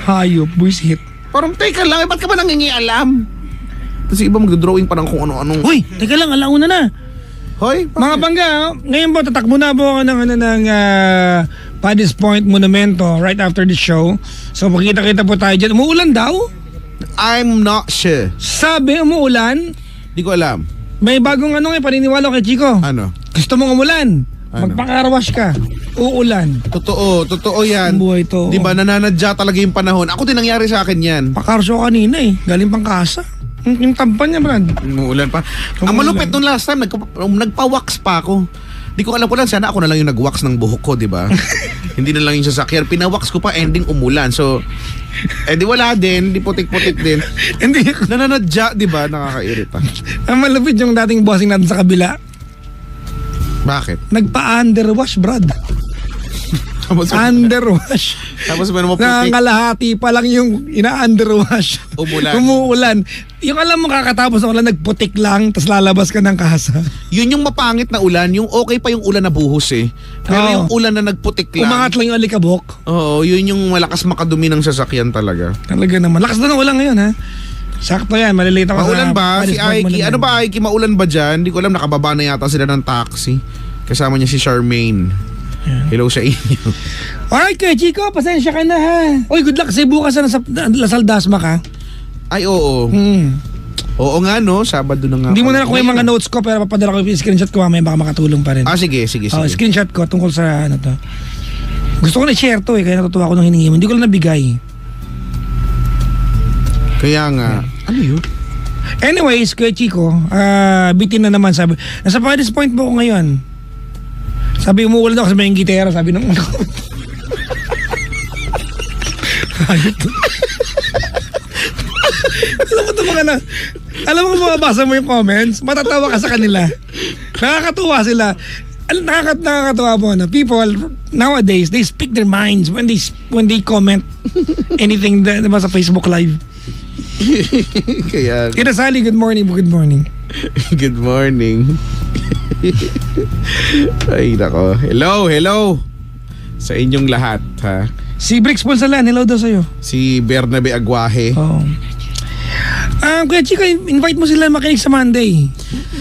Hayop, buisit. Parang, teka lang, ba't ka ba nangingialam? Kasi iba magdodrawing pa ng kung ano-anong. Uy, teka lang, alauna na. Hoy, Mga bangga, ngayon po tatakbo na po ako ng Paddy's Point Monumento right after the show. So makita-kita po tayo dyan. Umuulan daw? I'm not sure. Sabi, umuulan. Di ko alam. May bagong paniniwala kay Chico. Ano? Gusto mong umulan? Ano? Magpakarawash ka. Uulan. Totoo yan. Ang buhay to. Di ba, nananadya talaga yung panahon. Ako din nangyari sa akin yan. Pakarso kanina eh. Galing pang kasa. Yung tampan niya, Brad. Umuulan pa. Ang malupit nung last time, nagpa-wax pa ako. Di ko alam sana ako na lang yung nag-wax ng buhok ko, di ba? Hindi na lang yung sasakyan. Pina-wax ko pa, ending umulan. So, di wala din. Di putik-putik din. Hindi. Nananadya, di ba? Nakakairita. Ang malupit yung dating bossing natin sa kabila. Bakit? Nagpa-underwash, Brad. Underwash. Tapos may putik. Nangangalahati pa lang yung ina-underwash. Umuulan. Yung alam mo kakatapos ng ulan, nagputik lang, tapos lalabas ka ng kasa. Yun yung mapangit na ulan. Yung okay pa yung ulan na buhos eh. Pero Oo. yung ulan na nagputik lang. Umangat lang yung alikabok. Oo, yun yung malakas makadumi ng sasakyan talaga. Talaga naman. Lakas na ng ulan ngayon, ha? Sakto yan, malilate ako Maulan ba? Si Paddy's Point Aiki. Monument. Ano ba Aiki? Maulan ba dyan? Hindi ko alam, nakababa na yata sila ng taxi. Kasama niya si Charmaine. Hello sa inyo. Alright, Kuya Chico, pasensya ka na, ha? Uy, good luck kasi bukas na sa Lasal Dasma ka. Ay, oo. Oo nga, no? Sabado na nga. Hindi mo na nakuha yung mga notes ko, pero papadala ko yung screenshot ko, mamaya baka makatulong pa rin. Ah, sige. Screenshot ko tungkol sa ano to. Gusto ko na share to kaya natutuwa ko nung hiningi mo. Hindi ko lang nabigay. Kaya nga. Ano yun? Anyways, Kuya Chico, bitin na naman sabi. Nasa Paddy's Point po ako ngayon. Sabi umuulan daw kasi may gitera, sabi nung Alam mo kung mababasa mo yung comments, matatawa ka sa kanila. Nakakatuwa sila. Nakakatuwa po na people nowadays, they speak their minds when they comment anything diba, sa Facebook Live. Kaya Ina Sally, good morning. Good morning. Ay, nako. Hello. Sa inyong lahat, ha? Si Brix Ponsalan, hello daw sa'yo. Si Bernabe Aguaje. Oo. Kuya Chico, invite mo sila makinig sa Monday.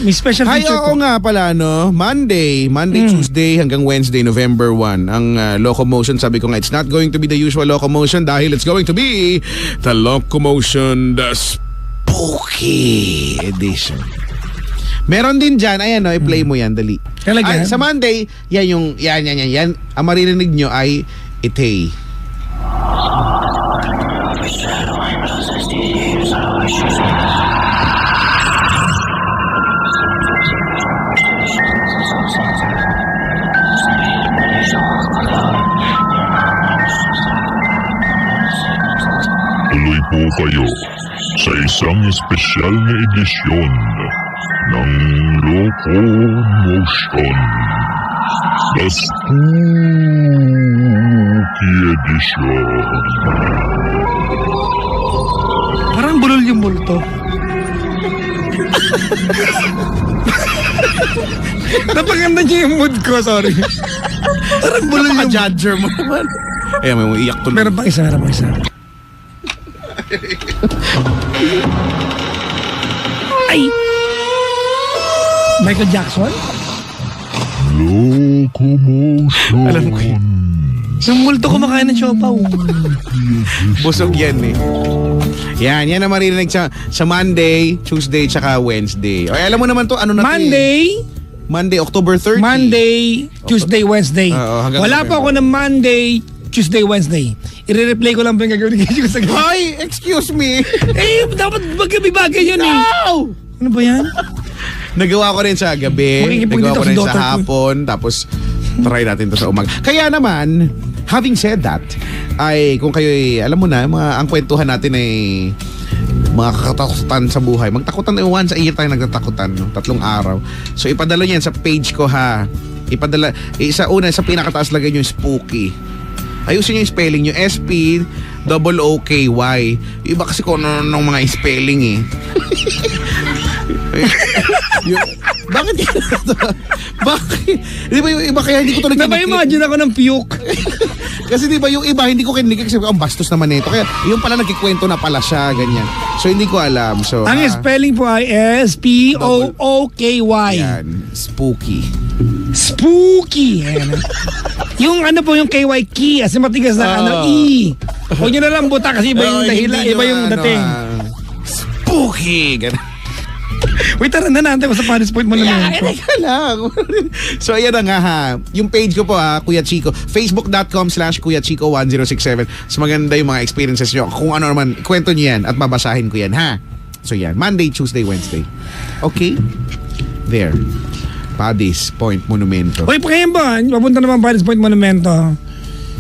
May special Ay, feature oo po. nga pala, no? Monday, Tuesday hanggang Wednesday, November 1. Ang Locomotion, sabi ko nga, it's not going to be the usual Locomotion dahil it's going to be the Locomotion, the Spooky Edition. Meron din dyan, ayan, no, i-play mo yan, dali. Talaga? Ay, sa Monday, yan. Ang maririnig nyo ay Itay. Tuloy po kayo sa isang espesyal na edisyon ng Locomotion. The Spooky Edition. Parang bulol yung multo. Napaganda niya yung mood ko, sorry. Parang bulol yung... Napaka-judger mo naman. Ayan, may iyak tuloy. Meron pang isa. Ay! Michael Jackson? Locomotion. Alam ko yun. Sa multo kumakain ng siopaw. Busog yan eh. Yan ang maririnig sa Monday, Tuesday, tsaka Wednesday. Okay, alam mo naman to, ano na to eh? Monday, October 30. Monday, Tuesday, Wednesday. Oo, hanggang Wala pa ako ng Monday, Tuesday, Wednesday. I-replay ko lang pa yung gagawin ko sa gabi. Ay, excuse me. Dapat magkabibagay yun eh. No! Ano ba yan? Nagawa ko rin sa gabi, Makikipag nagawa dito ko sa rin daughter sa ko. hapon, tapos try natin to sa umaga. Kaya naman, having said that, ay kung kayo alam mo na, ang kwentuhan natin ay mga kakatakutan sa buhay. Magtakutan once a year tayo nagtatakutan, no? 3 araw. So ipadala niyan sa page ko ha. Ipadala, sa una, sa pinakataas lagay niyo yung spooky. Ayusin niyo yung spelling niyo, SPOOKY. Yung iba kasi kung ano ng mga spelling eh. Bakit bakit? Di ba yung iba kaya hindi ko to Napa-imagine ako ng puke. Kasi di ba yung iba hindi ko kinikinig kasi ang bastos naman nito. Kaya yung pala nagkikwento na pala siya, ganyan. So hindi ko alam. So Ang spelling po ay SPOOKY. yan, spooky. Spooky. Ayan. Yung ano po yung KY key kasi matigas na E. Huwag nyo na lang buta kasi iba yung dahilan, iba yung dating. Spooky. Ganun. Wait, tara na natin sa Paris Point mo na Ay, teka lang. So, ayan na nga ha. Yung page ko po ha, Kuya Chico. Facebook.com/Kuya Chico 1067. So, maganda yung mga experiences nyo. Kung ano naman, kwento nyo yan at babasahin ko yan ha. So, yan. Monday, Tuesday, Wednesday. Okay? There. Paddy's Point Monumento. Uy, pakinggan ba? Papunta naman Paris Point Monumento.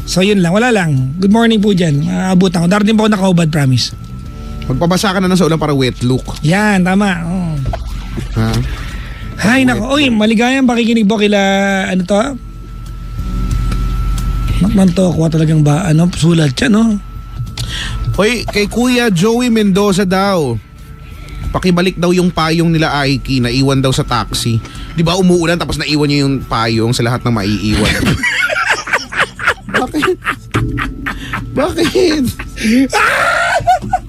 So, yun lang. Wala lang. Good morning po dyan. Abutan ko. Darating pa ako nakaubad, promise. Magpabasa ka na ng sa ulan para wet look. Yan, tama. Oh. Ha? Hay, nako. Uy, maligayang pakikinig po kila, ano to? Magmantokwa talagang ba? Ano, sulat siya, no? Hoy, kay Kuya Joey Mendoza daw. Pakibalik daw yung payong nila Aiki na iwan daw sa taxi. Di ba umuulan tapos naiwan niya yung payong sa lahat ng maiiwan. Bakit? Bakit?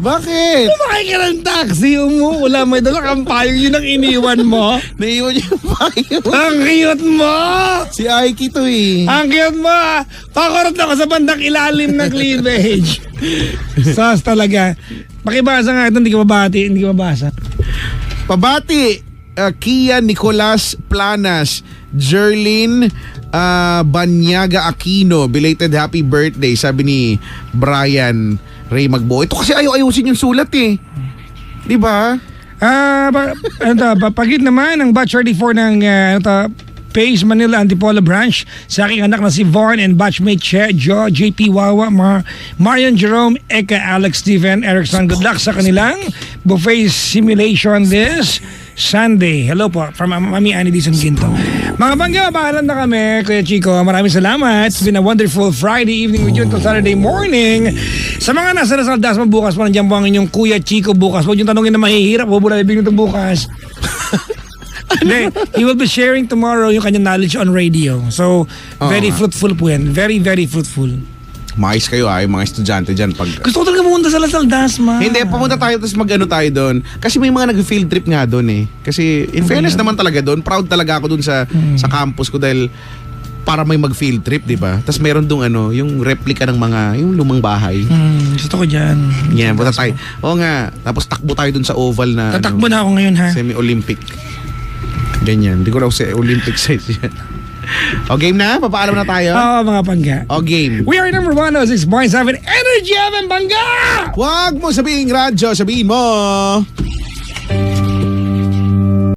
Bakit? Sumakay ka ng taxi, umuulan, may dala kang payong, yun ang iniwan mo. Naiwan niya yung payong. Ang cute mo! Si Aiki to eh. Ang cute mo! Pakurot ako sa bandang ilalim ng cleavage. Sas talaga. Pakibasa nga ito, hindi ka mabasa. Pabati, Kia Nicolas Planas, Jerlyn Banyaga Aquino, belated happy birthday, sabi ni Brian Ray Magbo. Ito kasi ayaw-ayusin yung sulat eh. Di ba? Pagit naman ang batch 34 ng Pace Manila Antipolo branch sa aking anak na si Vaughn and batchmate Jo, JP Wawa, Marian Jerome, Eka, Alex, Stephen, Erickson. Good luck sa kanilang buffet simulation this Sunday. Hello po from Mami Annie Dizon Ginto. Mga bangga, bahalan na kami, Kuya Chico. Maraming salamat. It's been a wonderful Friday evening with you until Saturday morning. Sa mga nasa Rizal Dasma bukas po, nandiyan po ang inyong Kuya Chico bukas. Huwag yung tanongin na mahihirap. Bubula ibig nito bukas. Hindi, he will be sharing tomorrow yung kanyang knowledge on radio. So, very fruitful po yan. Very, very fruitful. Mais kayo yung mga estudyante dyan. Gusto ko talaga pumunta sa Lasal Dasma. Hindi, pumunta tayo tapos mag-ano tayo doon. Kasi may mga nag-field trip nga doon eh. Kasi in fairness naman talaga doon, proud talaga ako doon sa campus ko dahil para may mag-field trip, di ba? Tapos meron doon yung replica ng mga, yung lumang bahay. Gusto ko dyan. Yan, punta tayo. Oo nga, tapos takbo tayo doon sa oval na Tatakbo na ako ngayon ha. Semi-Olympic. Ganyan. Hindi ko raw sa Olympic size yan. O game na? Papaalam na tayo? Oo, mga pangga. O game. We are number 106.7 Energy FM Bangga! Huwag mo sabihin radyo, sabihin mo